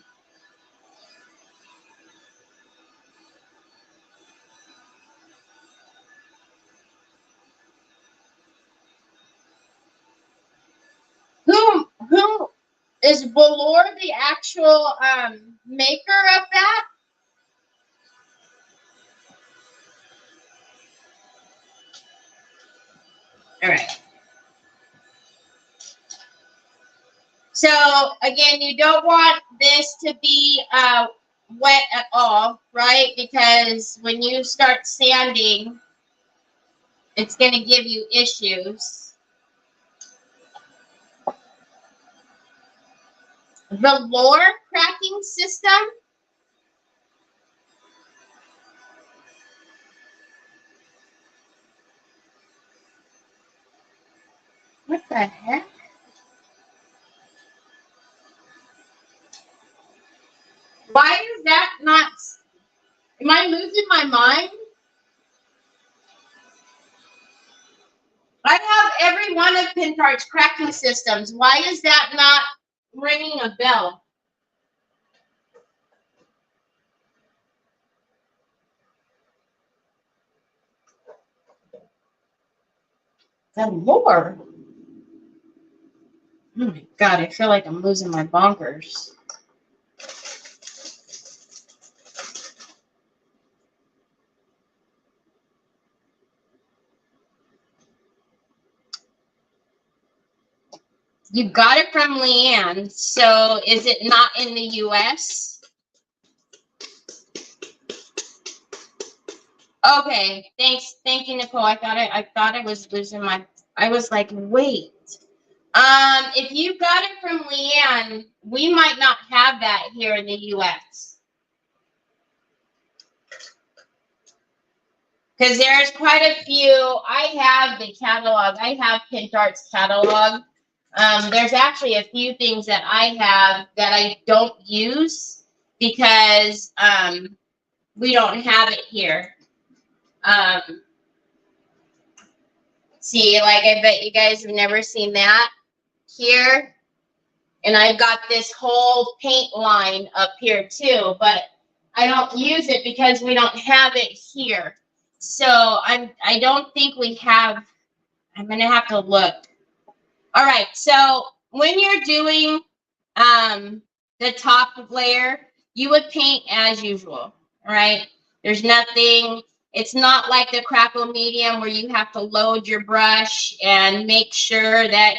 Is Velour the actual maker of that? All right. So again, you don't want this to be wet at all, right? Because when you start sanding, it's going to give you issues. Velour cracking system. What the heck? Why is that not? Am I losing my mind? I have every one of Pentart's cracking systems. Why is that not ringing a bell? Good Lord. Oh my God, I feel like I'm losing my bonkers. You got it from Leanne, so is it not in the US? Okay, thanks. Thank you, Nicole. I thought I was losing my, I was like, wait. If you got it from Leanne, we might not have that here in the US. Because there's quite a few. I have the catalog. I have Pentart's catalog. There's actually a few things that I have that I don't use because we don't have it here. See, like I bet you guys have never seen that here. And I've got this whole paint line up here too, but I don't use it because we don't have it here. So I don't think we have. I'm gonna have to look. All right, so when you're doing the top layer, you would paint as usual. All right, there's nothing. It's not like the crackle medium where you have to load your brush and make sure that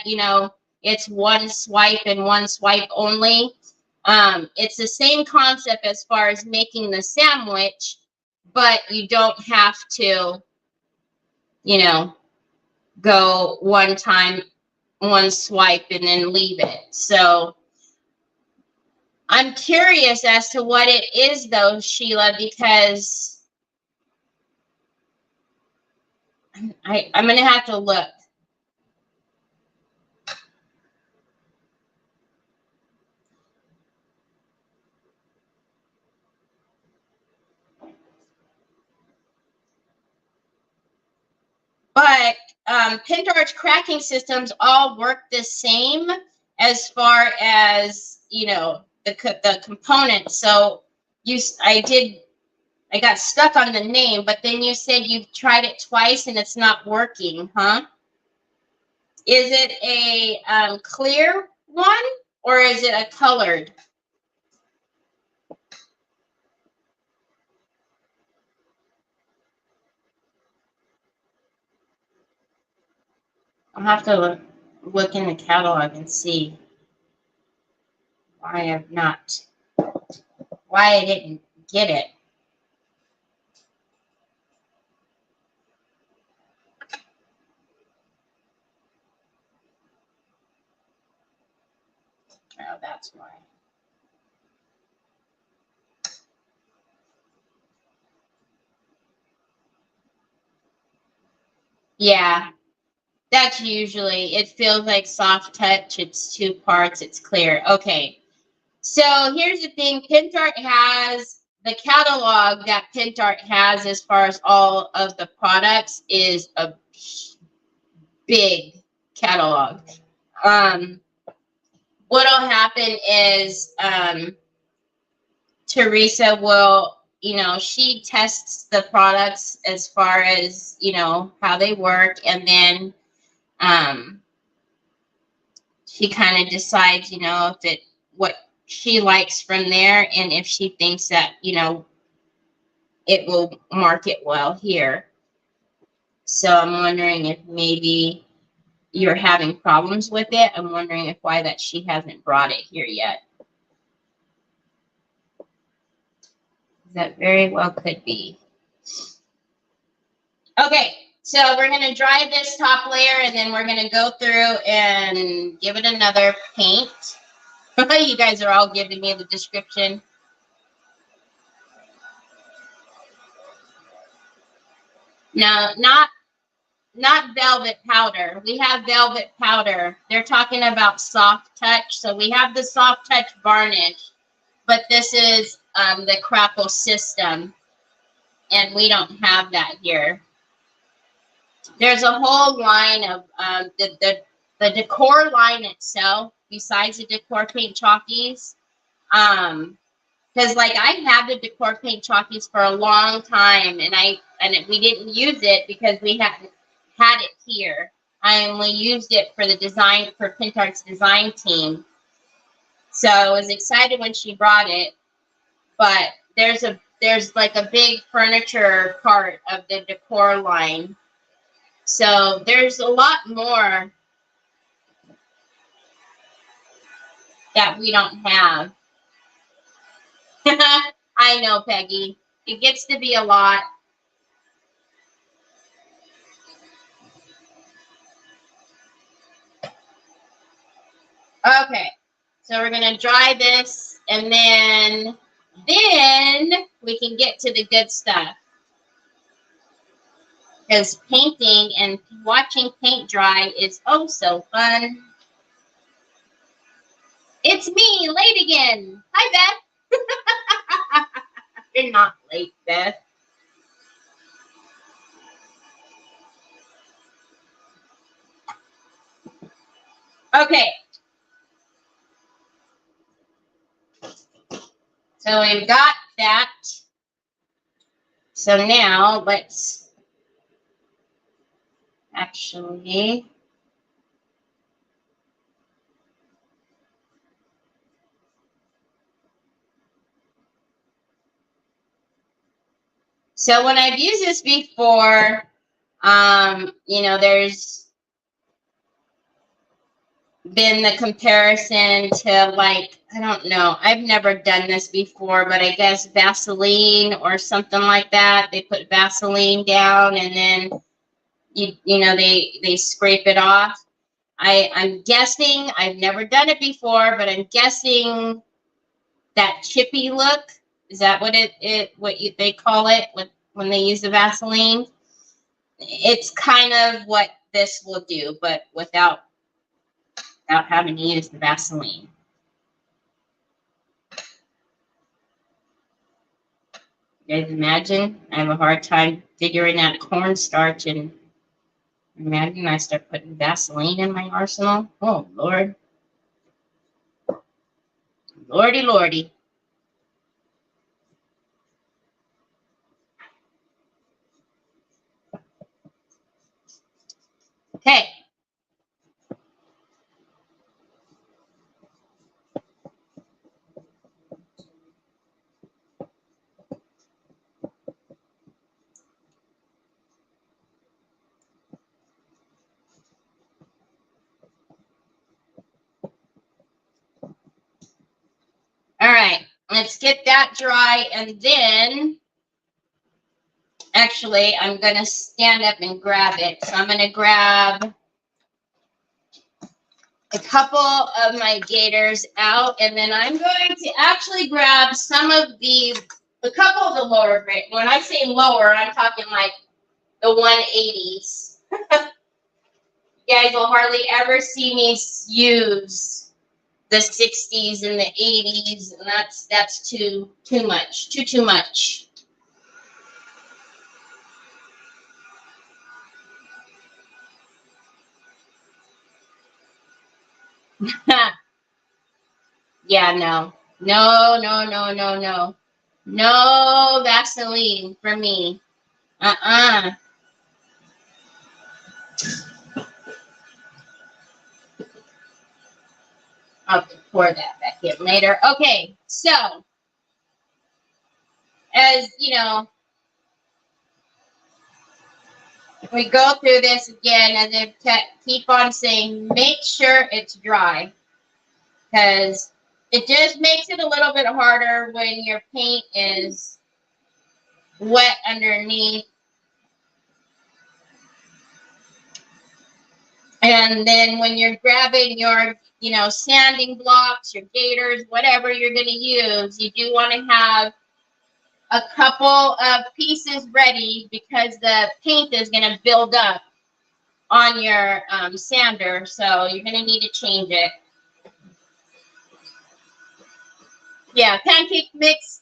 it's one swipe and one swipe only. It's the same concept as far as making the sandwich, but you don't have to, go one time, one swipe, and then leave it. So I'm curious as to what it is, though, Sheila, because I'm going to have to look. But Pentart's cracking systems all work the same as far as, the components. So I got stuck on the name, but then you said you've tried it twice and it's not working, huh? Is it a clear one or is it a colored? I'll have to look in the catalog and see why I didn't get it. Oh, that's why. Yeah, that's usually, it feels like soft touch. It's 2 parts. It's clear. Okay. So here's the thing. Pentart has, the catalog that Pentart has as far as all of the products is a big catalog. What'll happen is Teresa will, she tests the products as far as, how they work, and then she kind of decides, you know, if it, what she likes from there, and if she thinks that, you know, it will market well here. So I'm wondering if maybe you're having problems with it. I'm wondering if why that she hasn't brought it here yet. That very well could be. Okay, so we're going to dry this top layer, and then we're going to go through and give it another paint. You guys are all giving me the description. No, not velvet powder. We have velvet powder. They're talking about soft touch. So we have the soft touch varnish, but this is the crackle system, and we don't have that here. There's a whole line of the decor line itself, besides the decor paint chalkies. Because like I had the decor paint chalkies for a long time, and we didn't use it because we hadn't had it here. I only used it for the design, for Pentart's design team. So I was excited when she brought it, but there's like a big furniture part of the decor line. So there's a lot more that we don't have. I know, Peggy. It gets to be a lot. Okay, so we're going to dry this, and then we can get to the good stuff. Because painting and watching paint dry is oh so fun. It's me, late again. Hi, Beth. You're not late, Beth. Okay. So we've got that. So now let's actually... So when I've used this before, you know, there's been the comparison to, like, I don't know, I've never done this before, but I guess Vaseline or something like that. They put Vaseline down, and then you know, they scrape it off. I'm guessing, I've never done it before, but I'm guessing that chippy look, is that what they call it when they use the Vaseline? It's kind of what this will do, but without having to use the Vaseline. You guys imagine? I have a hard time figuring out cornstarch, and imagine I start putting Vaseline in my arsenal. Oh, Lord. Lordy, Lordy. Okay. All right, let's get that dry, and then actually I'm going to stand up and grab it. So I'm going to grab a couple of my gators out, and then I'm going to actually grab some of a couple of the lower grade. When I say lower, I'm talking like the 180s. You guys will hardly ever see me use the 60s and the 80s, and that's too much, too much. Yeah, no Vaseline for me. I'll pour that back in later. Okay, so as you know, we go through this again, and then keep on saying, make sure it's dry, because it just makes it a little bit harder when your paint is wet underneath. And then when you're grabbing your, sanding blocks, your gators, whatever you're going to use, you do want to have a couple of pieces ready, because the paint is going to build up on your sander. So you're going to need to change it. Yeah, pancake mix,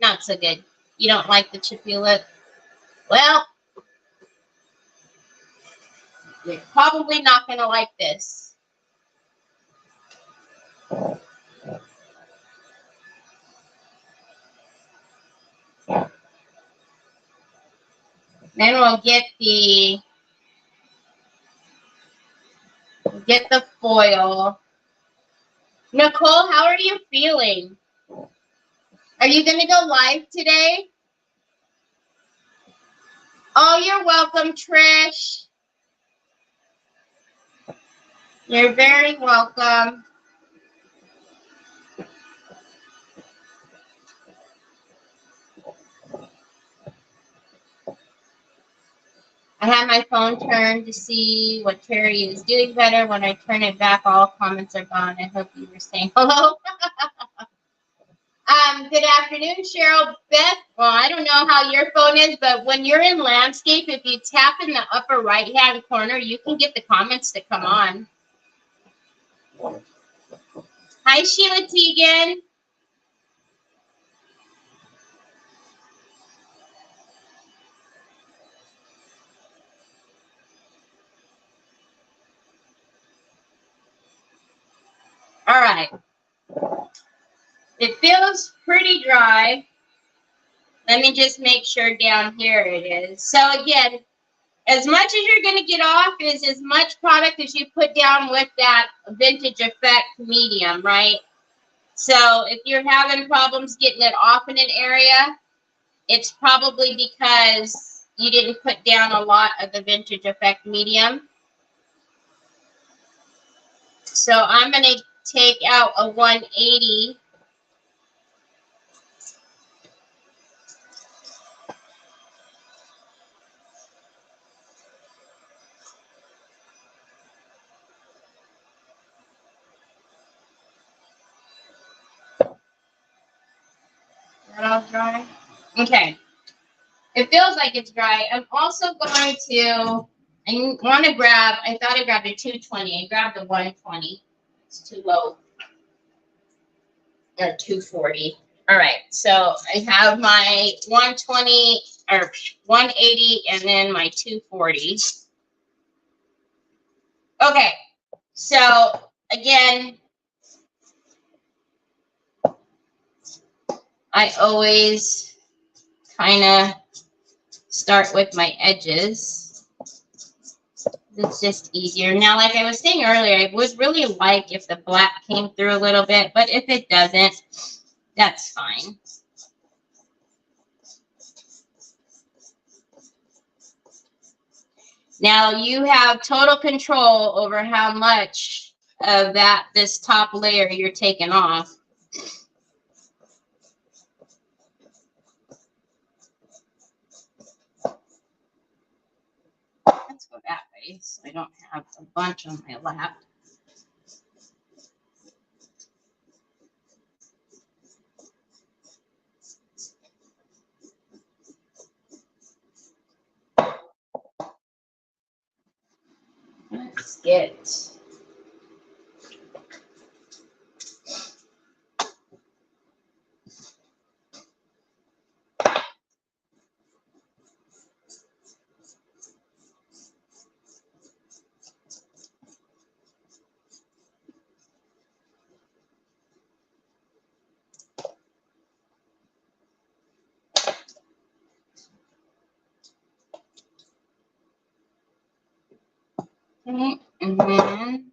not so good. You don't like the chippy lip? Well, you're probably not going to like this. Then we'll get the foil. Nicole, how are you feeling? Are you going to go live today? Oh, you're welcome, Trish. You're very welcome. I have my phone turned to see what Terry is doing better. When I turn it back, all comments are gone. I hope you were saying hello. Good afternoon, Cheryl. Beth, well, I don't know how your phone is, but when you're in landscape, if you tap in the upper right-hand corner, you can get the comments to come on. Hi, Sheila Teagan. All right. It feels pretty dry. Let me just make sure down here it is. So again, as much as you're going to get off is as much product as you put down with that vintage effect medium, right? So if you're having problems getting it off in an area, it's probably because you didn't put down a lot of the vintage effect medium. So I'm going to take out a 180. Is that all dry? Okay. It feels like it's dry. I'm also going to, I want to grab, I thought I grabbed a 220. I grabbed a 120. It's too low. Or 240. All right. So I have my 120 or 180 and then my 240. Okay. So again, I always kind of start with my edges. It's just easier. Now, like I was saying earlier, I would really like if the black came through a little bit, but if it doesn't, that's fine. Now, you have total control over how much of this top layer you're taking off. Let's go that way so I don't have a bunch on my lap. Let's get and then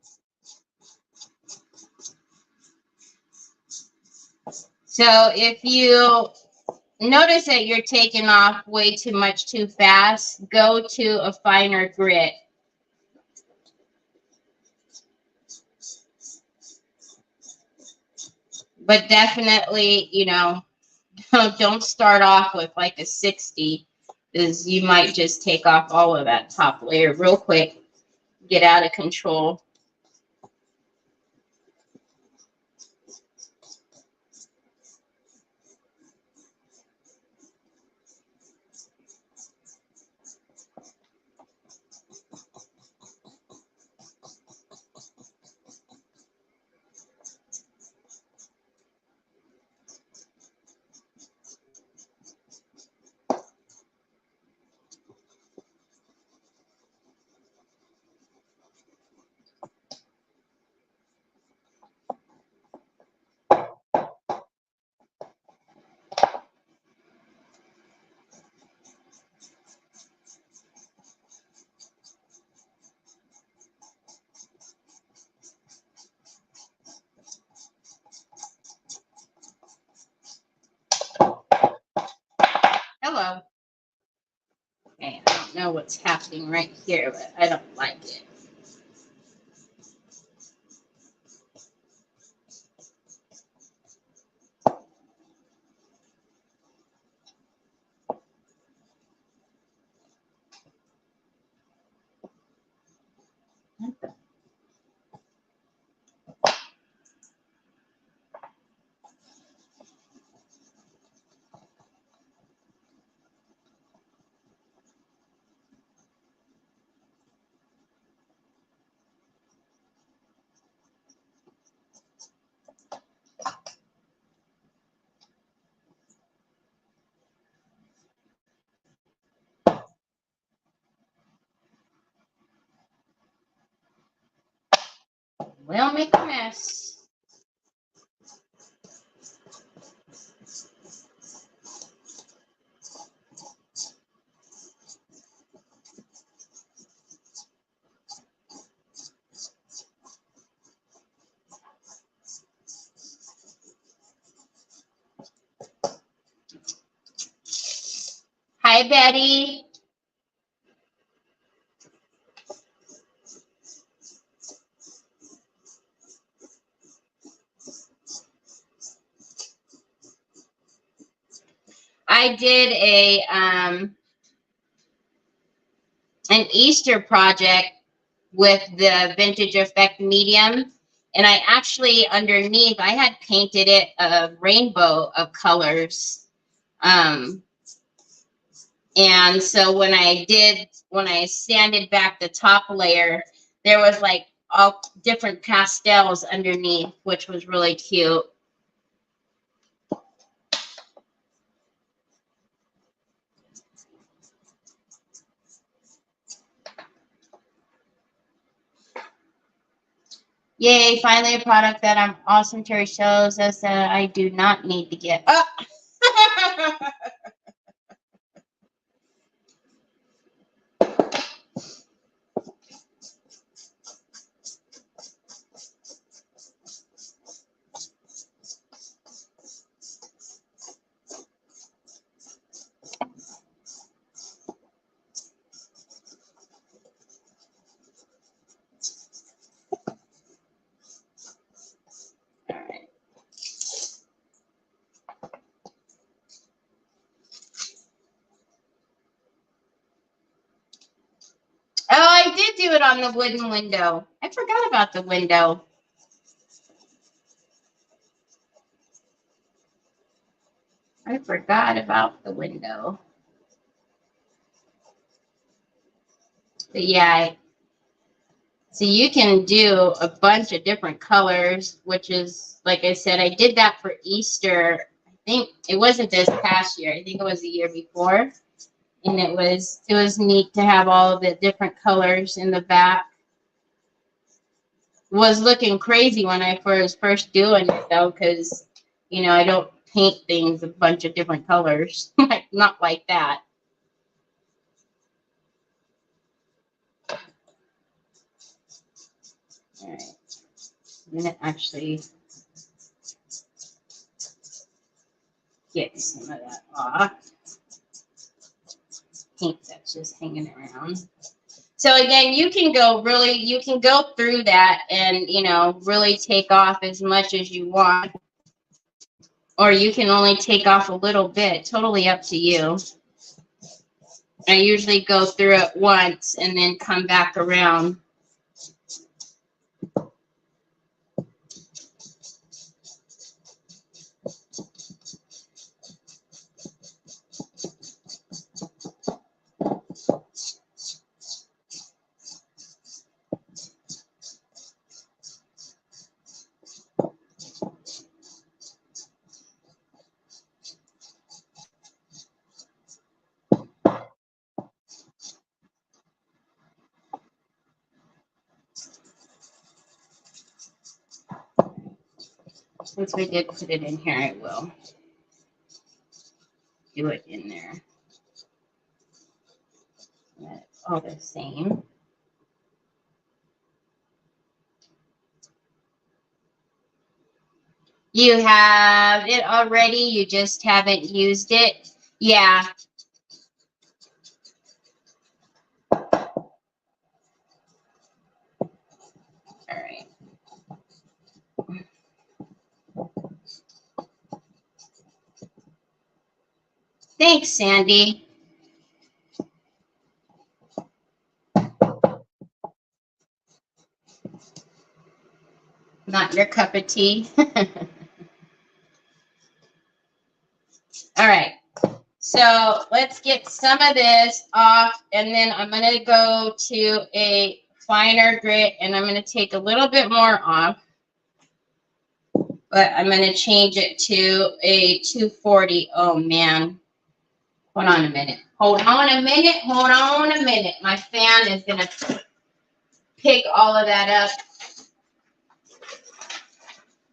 So if you notice that you're taking off way too much too fast, go to a finer grit. But definitely, you know, don't start off with like a 60, because you might just take off all of that top layer real quick, get out of control. Hello. Okay, I don't know what's happening right here, but I don't like it. We'll make a mess. Hi, Betty. I did an Easter project with the Vintage Effect medium, and I actually underneath I had painted it a rainbow of colors. And so when I sanded back the top layer, there was like all different pastels underneath, which was really cute. Yay, finally a product that I'm awesome. Terry shows us that I do not need to get. Oh! Oh, I did do it on the wooden window. I forgot about the window. I forgot about the window. But yeah, so you can do a bunch of different colors, which is, like I said, I did that for Easter. I think it wasn't this past year. I think it was the year before. And it was neat to have all of the different colors in the back. Was looking crazy when I was first doing it though, because you know I don't paint things a bunch of different colors, like not like that. All right, I'm gonna actually get some of that off. Paint that's just hanging around. So again, you can go through that and, you know, really take off as much as you want. Or you can only take off a little bit, totally up to you. I usually go through it once and then come back around. Since we did put it in here, I will do it in there. That's all the same. You have it already, you just haven't used it. Yeah. All right. Thanks, Sandy. Not your cup of tea. All right. So let's get some of this off, and then I'm going to go to a finer grit, and I'm going to take a little bit more off, but I'm going to change it to a 240. Oh, man. Hold on a minute. Hold on a minute. Hold on a minute. My fan is going to pick all of that up,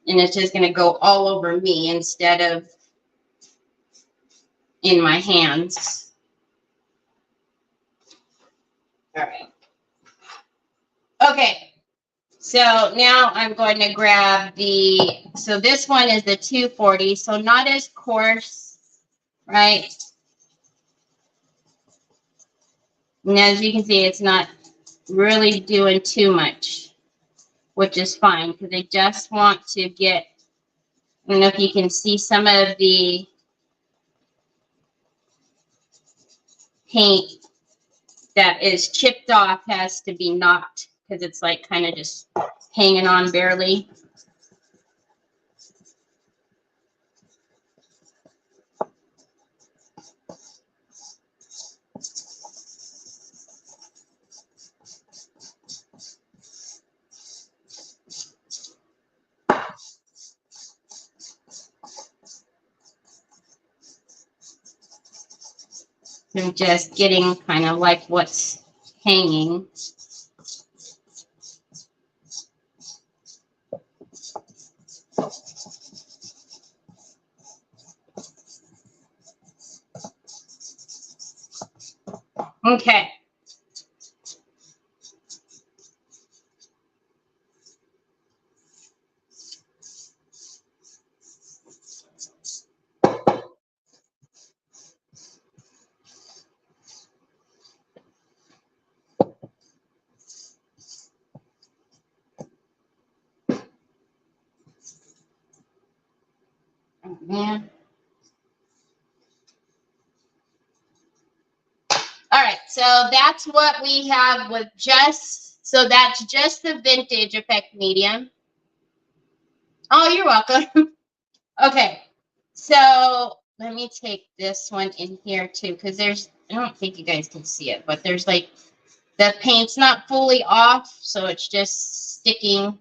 and it's just going to go all over me instead of in my hands. All right. Okay. So now I'm going to grab so this one is the 240, so not as coarse, right? And as you can see, it's not really doing too much, which is fine because I just want to get, I don't know if you can see some of the paint that is chipped off has to be knocked because it's like kind of just hanging on barely. I'm just getting kind of like what's hanging. Okay. Oh, man. All right, so that's what we have with so that's just the vintage effect medium. Oh, you're welcome. Okay, so let me take this one in here too, because I don't think you guys can see it, but there's like, the paint's not fully off, so it's just sticking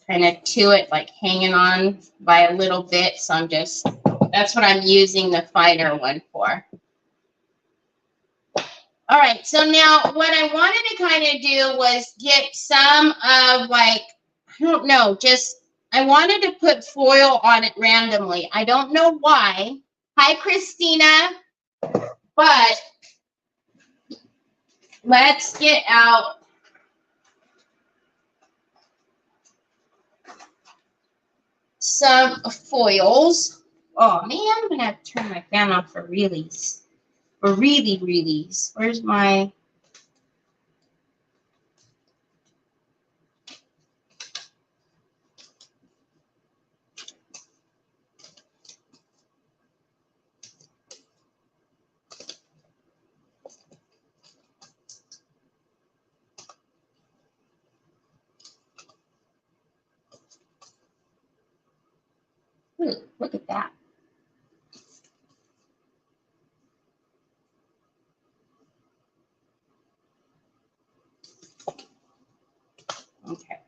kind of to it, like hanging on by a little bit. So that's what I'm using the finer one for. All right, so now what I wanted to kind of do was get some of like, I don't know, I wanted to put foil on it randomly. I don't know why. Hi, Christina. But let's get out some foils. Oh man, I'm gonna have to turn my fan off for realies. For realies. Where's my... Ooh, look at that. Okay.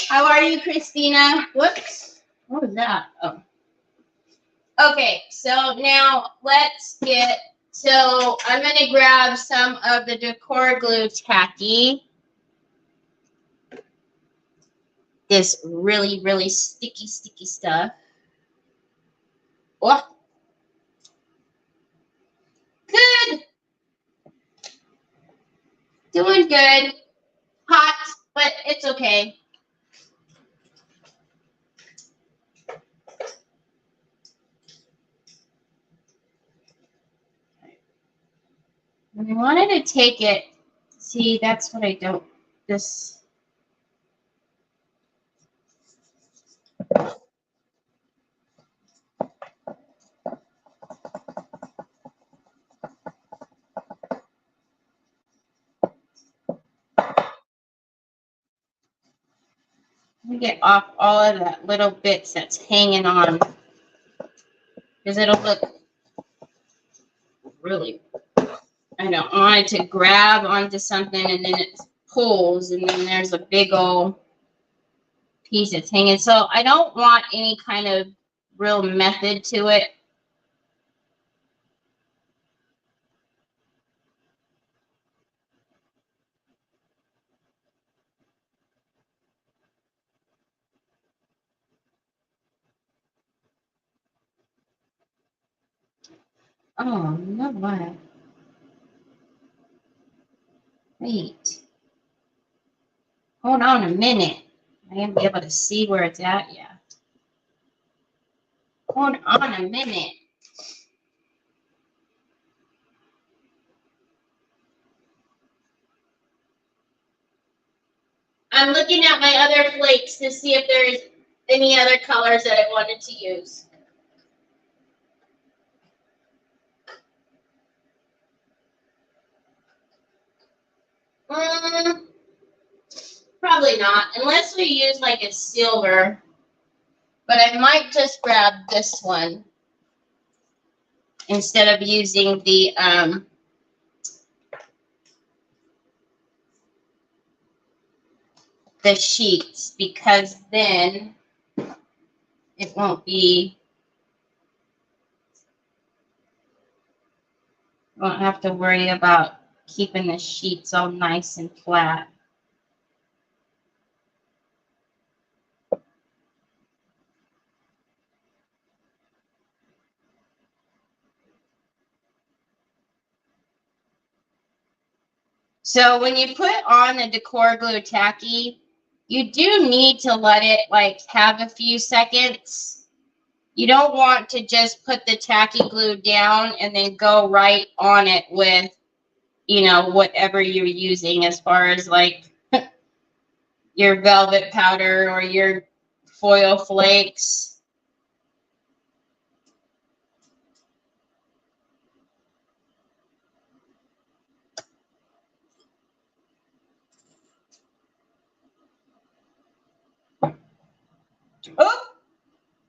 How are you, Christina? Whoops. What was that? Oh. Okay, so now let's get... So I'm going to grab some of the decor glue tacky. This really, really sticky stuff. Oh. Good. Doing good. Hot, but it's okay. And I wanted to take it. See, that's what I don't... This... Let me get off all of that little bits that's hanging on, because it'll look really... I don't want it to grab onto something and then it pulls and then there's a big old piece that's hanging. So I don't want any kind of real method to it. Oh, no way. Wait. Hold on a minute. I am be able to see where it's at. Yeah. Hold on a minute. I'm looking at my other flakes to see if there's any other colors that I wanted to use. Probably not, unless we use like a silver. But I might just grab this one instead of using the sheets, because then it won't be... Won't have to worry about keeping the sheets all nice and flat. So when you put on the decor glue tacky, you do need to let it like have a few seconds. You don't want to just put the tacky glue down and then go right on it with, you know, whatever you're using as far as like your velvet powder or your foil flakes. Oh,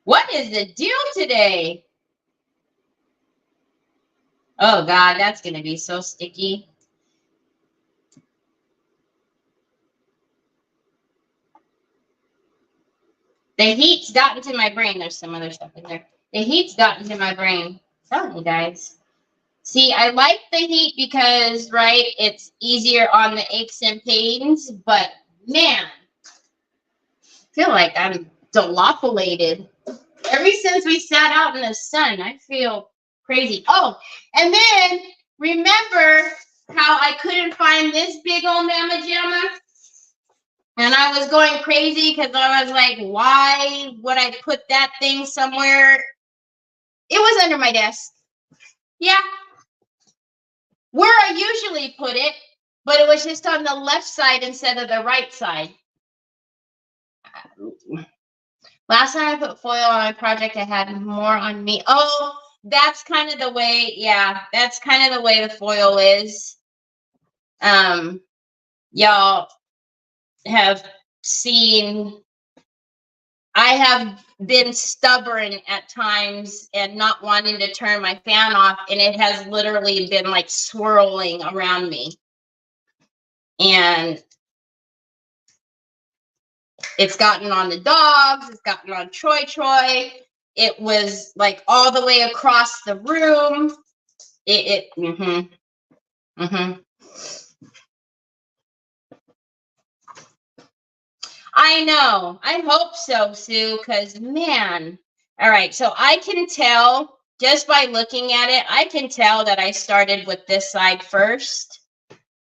what is the deal today? Oh God, that's going to be so sticky. The heat's gotten to my brain. There's some other stuff in there. The heat's gotten to my brain. I'm telling you guys. See, I like the heat because, right, it's easier on the aches and pains. But, man, I feel like I'm dilapolated. Ever since we sat out in the sun, I feel crazy. Oh, and then remember how I couldn't find this big old Mama Jamma? And I was going crazy because I was like, why would I put that thing somewhere? It was under my desk. Yeah. Where I usually put it, but it was just on the left side instead of the right side. Last time I put foil on my project, I had more on me. Oh, that's kind of the way, yeah, that's kind of the way the foil is. Y'all have seen, I have been stubborn at times and not wanting to turn my fan off, and it has literally been like swirling around me. And it's gotten on the dogs, it's gotten on Troy. It was like all the way across the room. I know. I hope so, Sue, because man. All right, so I can tell just by looking at it, I can tell that I started with this side first.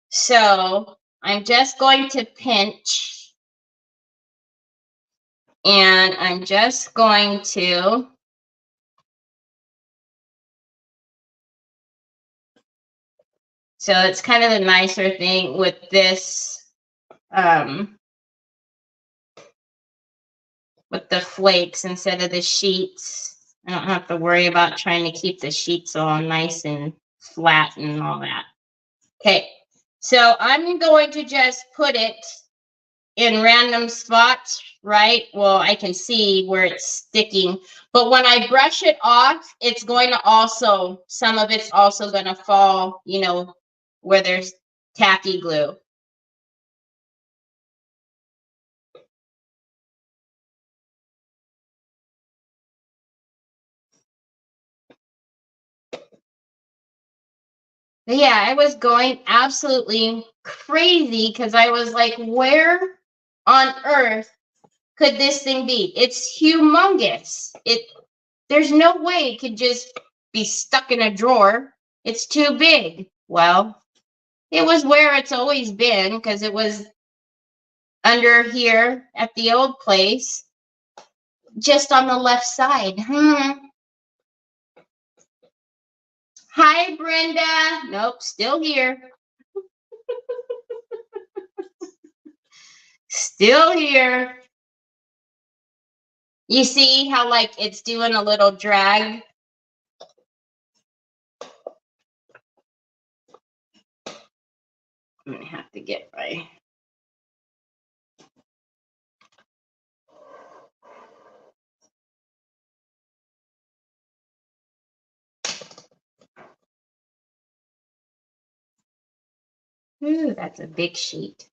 So I'm just going to pinch. And I'm just going to so it's kind of the nicer thing with this with the flakes instead of the sheets. I don't have to worry about trying to keep the sheets all nice and flat and all that. Okay, so I'm going to just put it in random spots, right? Well, I can see where it's sticking, but when I brush it off, it's going to also, some of it's also going to fall, you know, where there's tacky glue. But yeah, I was going absolutely crazy because I was like, where on earth could this thing be? It's humongous. There's no way it could just be stuck in a drawer. It's too big. Well, it was where it's always been because it was under here at the old place, just on the left side. Hi, Brenda. Nope, still here. Still here. You see how like it's doing a little drag? I'm gonna have to get my ooh, that's a big sheet.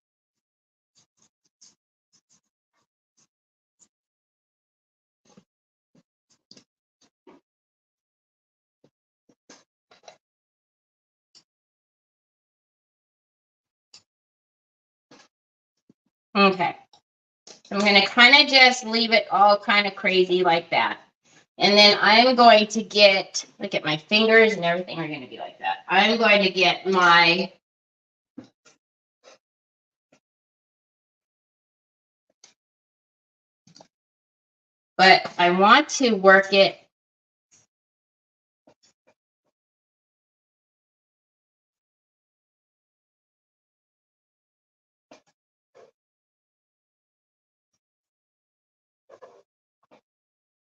Okay. I'm going to kind of just leave it all kind of crazy like that. And then I'm going to get, look at my fingers and everything are going to be like that. I'm going to get my but I want to work it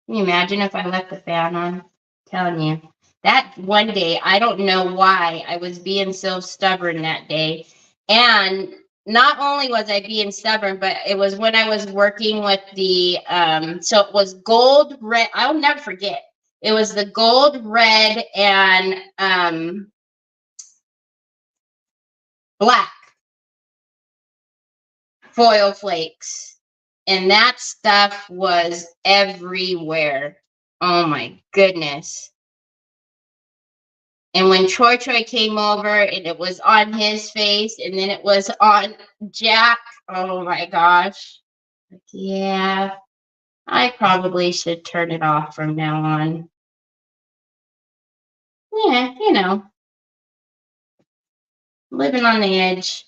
Can you imagine if I left the fan on? I'm telling you. That one day, I don't know why I was being so stubborn that day. And not only was I being stubborn, but it was when I was working with the, so it was gold, red. I'll never forget. It was the gold, red, and black foil flakes. And that stuff was everywhere. Oh my goodness. And when Troy came over and it was on his face and then it was on Jack, oh my gosh. Yeah. I probably should turn it off from now on. Yeah, you know, living on the edge.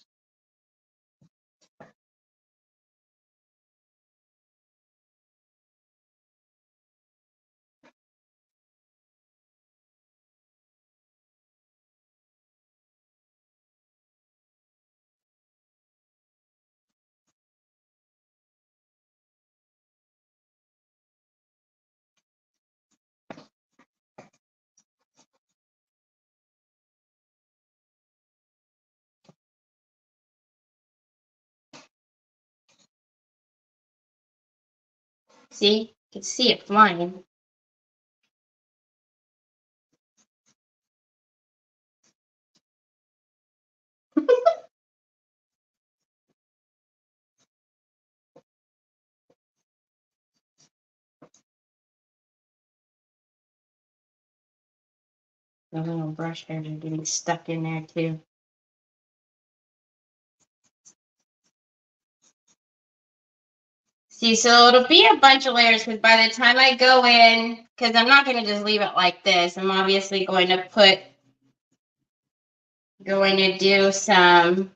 See? You can see it flying. The little brush hairs are getting stuck in there too. See, so it'll be a bunch of layers because by the time I go in, because I'm not going to just leave it like this, I'm obviously going to do some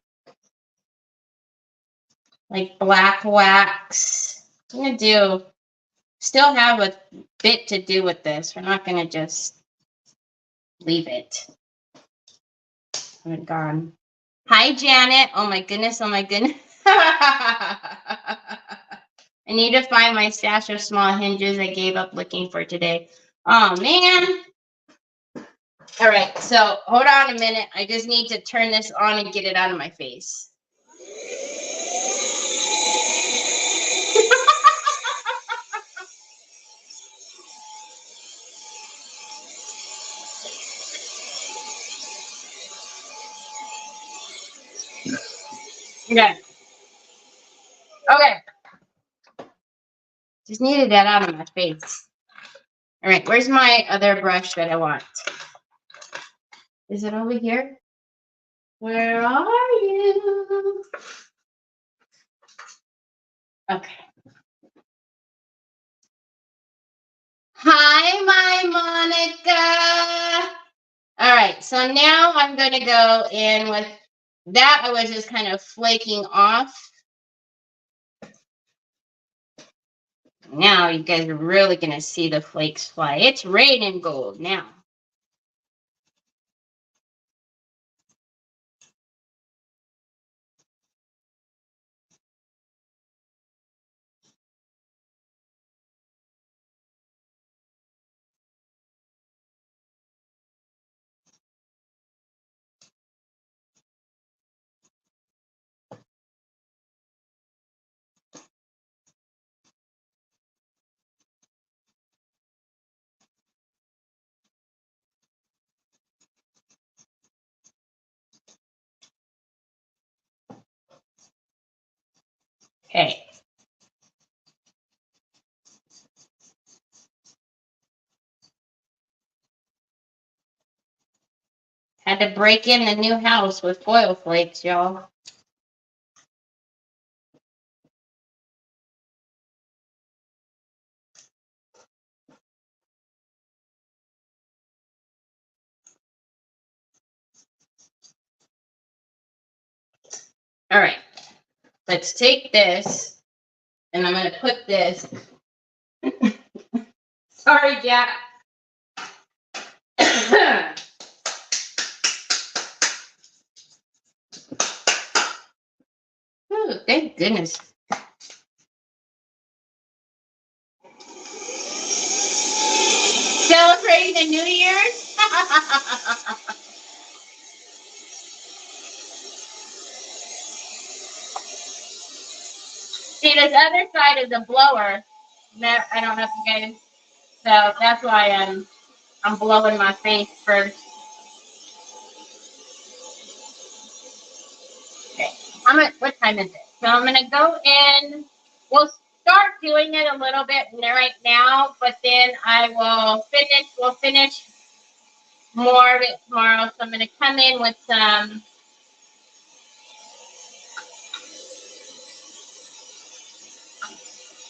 like black wax. I'm going to still have a bit to do with this. We're not going to just leave it. Oh my God. Hi, Janet. Oh my goodness. Oh my goodness. I need to find my stash of small hinges I gave up looking for today. Oh, man. All right, so hold on a minute. I just need to turn this on and get it out of my face. Okay. Okay. Just needed that out of my face. All right, where's my other brush that I want? Is it over here? Where are you? Okay. Hi, my Monica. All right, so now I'm going to go in with that. I was just kind of flaking off. Now you guys are really going to see the flakes fly. It's raining gold now. Okay. Had to break in the new house with foil flakes, y'all. All right. Let's take this, and I'm going to put this. Sorry, Jack. Ooh, thank goodness. Celebrating the New Year's? See, this other side is a blower. I don't know if you guys, so that's why I'm blowing my face first. Okay, what time is it? So I'm gonna go in. We'll start doing it a little bit right now, but then we'll finish more of it tomorrow. So I'm gonna come in with some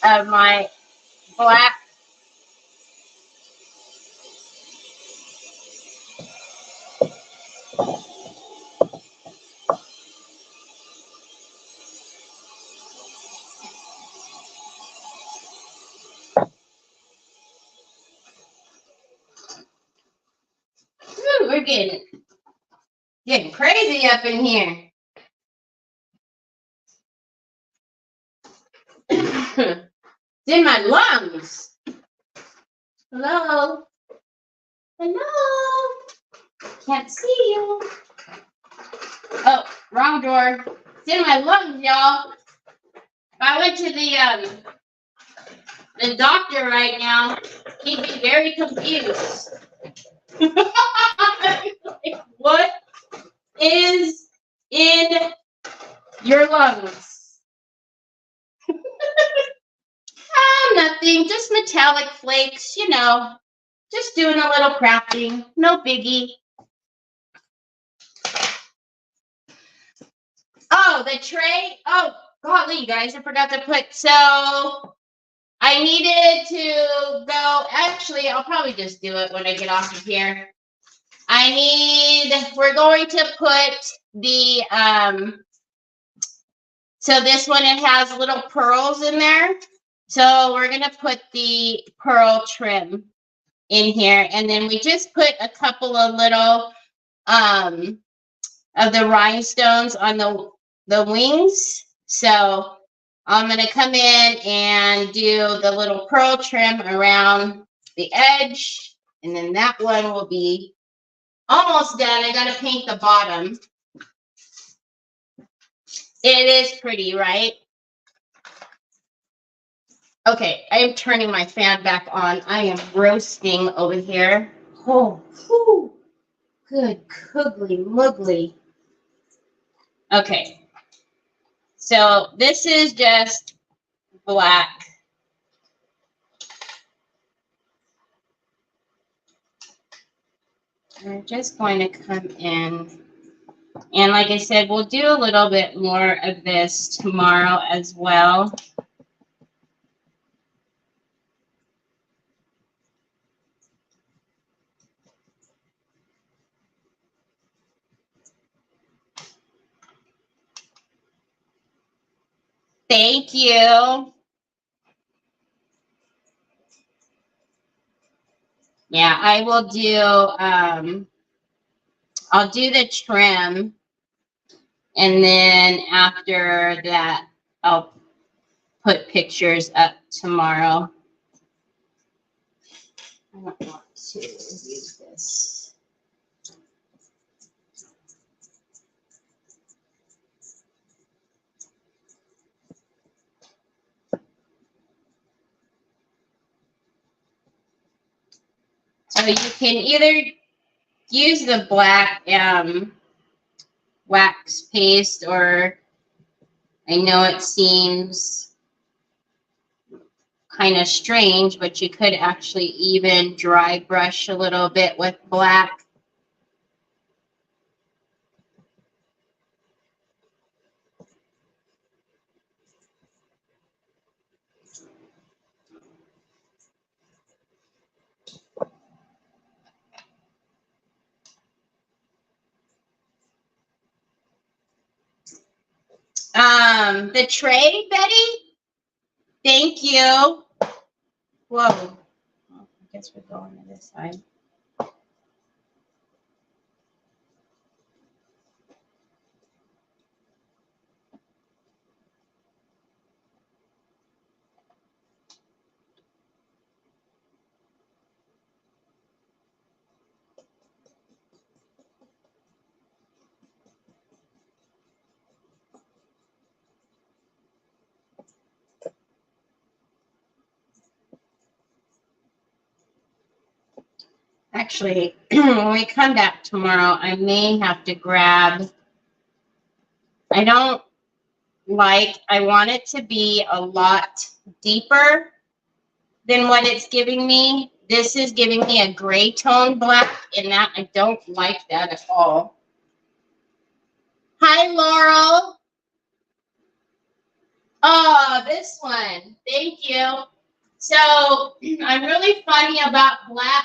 of black. Ooh, we're getting crazy up in here. It's in my lungs. Hello? Hello? Can't see you. Oh, wrong door. It's in my lungs, y'all. If I went to the doctor right now, he'd be very confused. Like, what is in your lungs? Nothing, just metallic flakes, you know. Just doing a little crafting, no biggie. Oh, the tray. Oh, golly, you guys, I forgot to put. So I needed to go. Actually, I'll probably just do it when I get off of here. We're going to put the, so this one, it has little pearls in there. So we're going to put the pearl trim in here. And then we just put a couple of little, of the rhinestones on the wings. So I'm going to come in and do the little pearl trim around the edge. And then that one will be almost done. I got to paint the bottom. It is pretty, right? Okay, I am turning my fan back on. I am roasting over here. Oh, whew. Good googly muggly. Okay, so this is just black. I'm just going to come in, and like I said, we'll do a little bit more of this tomorrow as well. Thank you. Yeah, I will do, I'll do the trim, and then after that, I'll put pictures up tomorrow. I don't want to use this. So you can either use the black wax paste, or I know it seems kind of strange, but you could actually even dry brush a little bit with black. The tray, Betty? Thank you. Whoa. I guess we're going to this side. Actually, when we come back tomorrow, I may have to grab, I want it to be a lot deeper than what it's giving me. This is giving me a gray tone black, and that I don't like that at all. Hi, Laurel. Oh, this one. Thank you. So I'm really funny about black,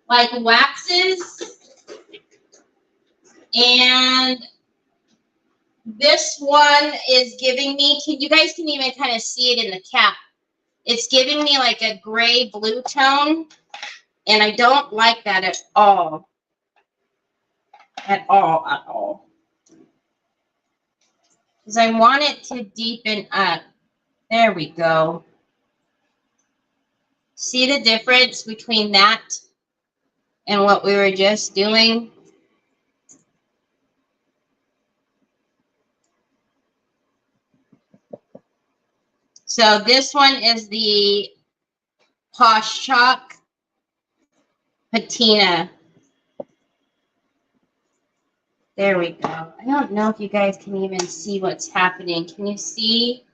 like waxes, and this one is giving me, you guys can even kind of see it in the cap. It's giving me like a gray blue tone, and I don't like that at all. At all. Because I want it to deepen up. There we go. See the difference between that and what we were just doing? So this one is the Posh Chalk Patina. There we go. I don't know if you guys can even see what's happening. Can you see?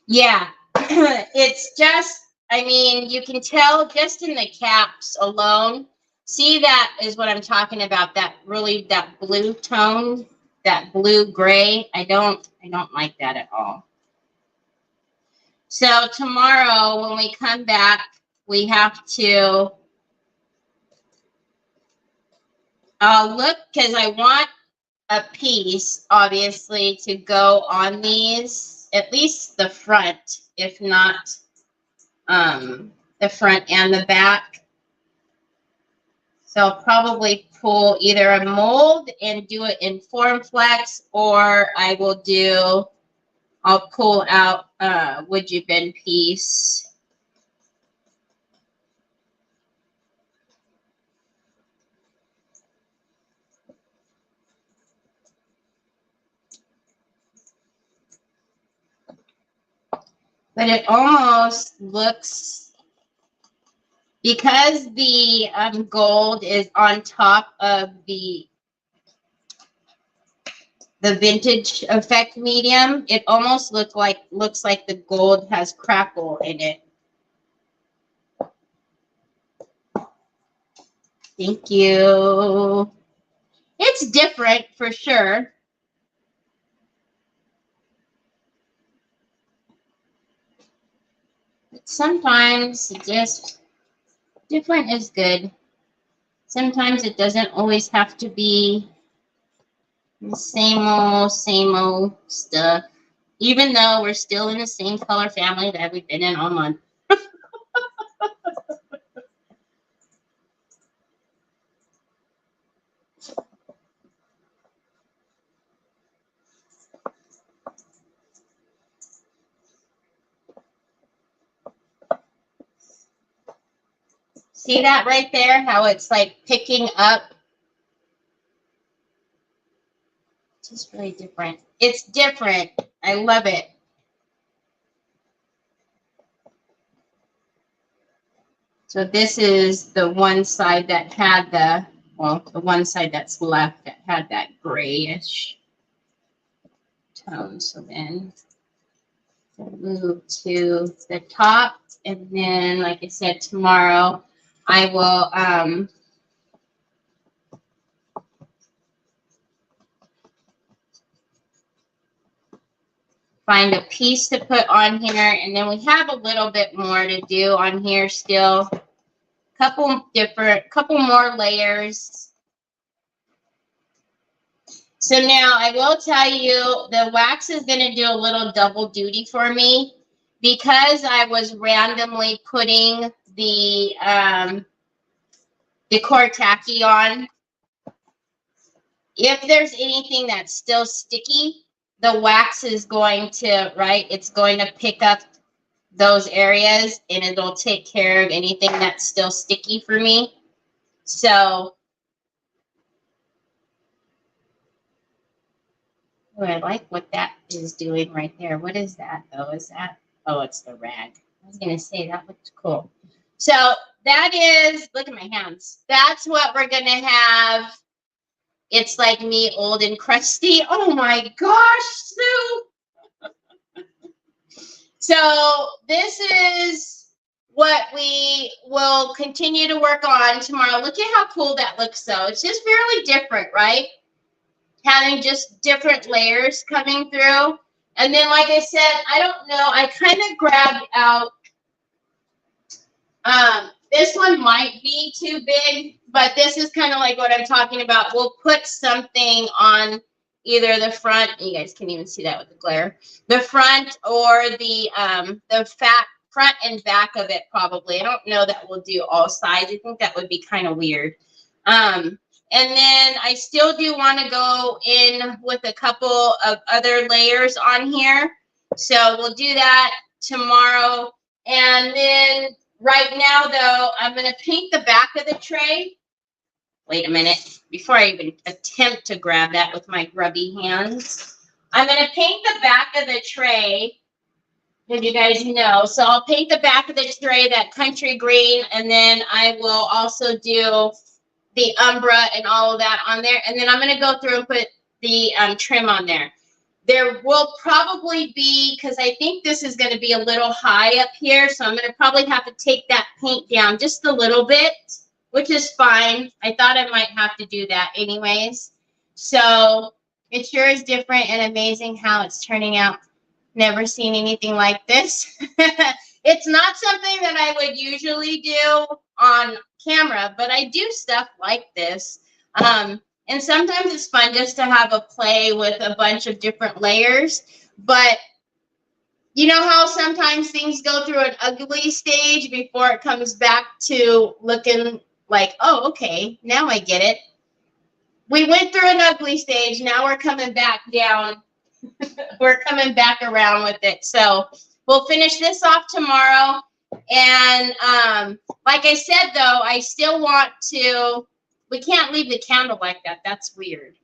Yeah, it's just, I mean, you can tell just in the caps alone. See, that is what I'm talking about, that really, that blue tone, that blue gray. I don't like that at all. So tomorrow when we come back, we have to look, because I want a piece, obviously, to go on these, at least the front, if not the front and the back. So I'll probably pull either a mold and do it in Formflex, or I'll pull out a Would You Bend piece. But it almost looks, because the gold is on top of the vintage effect medium, it almost looks like the gold has crackle in it. Thank you. It's different for sure. But sometimes just different is good. Sometimes it doesn't always have to be the same old stuff. Even though we're still in the same color family that we've been in all month. See that right there? How it's like picking up. It's just really different. It's different. I love it. So this is the one side that had the one side that's left that had that grayish tone. So then we'll move to the top, and then, like I said, tomorrow I will find a piece to put on here, and then we have a little bit more to do on here still. Couple more layers. So now I will tell you, the wax is going to do a little double duty for me, because I was randomly putting the decor tacky on. If there's anything that's still sticky, the wax is going to, it's going to pick up those areas, and it'll take care of anything that's still sticky for me. So Oh, I like what that is doing right there. What is that, though? Is that? Oh, it's the rag. I was going to say that looked cool. So that is, look at my hands. That's what we're going to have. It's like me, old and crusty. Oh, my gosh, Sue. So this is what we will continue to work on tomorrow. Look at how cool that looks, though. It's just fairly different, right? Having just different layers coming through. And then, like I said, I don't know. I kind of grabbed out, this one might be too big, but this is kind of like what I'm talking about. We'll put something on either the front. You guys can even see that with the glare. The front or the front and back of it probably. I don't know that we'll do all sides. I think that would be kind of weird. And then I still do want to go in with a couple of other layers on here. So we'll do that tomorrow. And then right now, though, I'm going to paint the back of the tray. Wait a minute. Before I even attempt to grab that with my grubby hands, I'm going to paint the back of the tray. Did you guys know? So I'll paint the back of the tray that country green, and then I will also do the umbra and all of that on there. And then I'm going to go through and put the trim on there. There will probably be, because I think this is going to be a little high up here, so I'm going to probably have to take that paint down just a little bit, which is fine. I thought I might have to do that anyways. So it sure is different and amazing how it's turning out. Never seen anything like this. It's not something that I would usually do on camera, but I do stuff like this. And sometimes it's fun just to have a play with a bunch of different layers. But you know how sometimes things go through an ugly stage before it comes back to looking like, oh, okay, now I get it. We went through an ugly stage. Now we're coming back down. We're coming back around with it. So we'll finish this off tomorrow. And like I said, though, I still want to, we can't leave the candle like that. That's weird.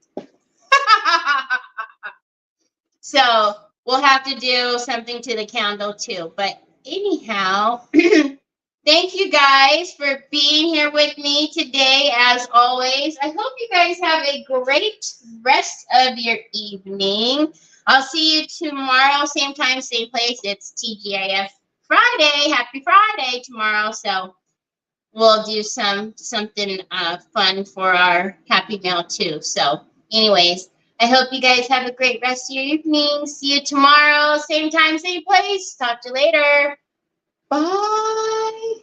So we'll have to do something to the candle too. But anyhow, thank you guys for being here with me today, as always. I hope you guys have a great rest of your evening. I'll see you tomorrow, same time, same place. It's TGIF Friday. Happy Friday tomorrow. So we'll do something fun for our happy meal too. So anyways, I hope you guys have a great rest of your evening. See you tomorrow, same time, same place. Talk to you later. Bye.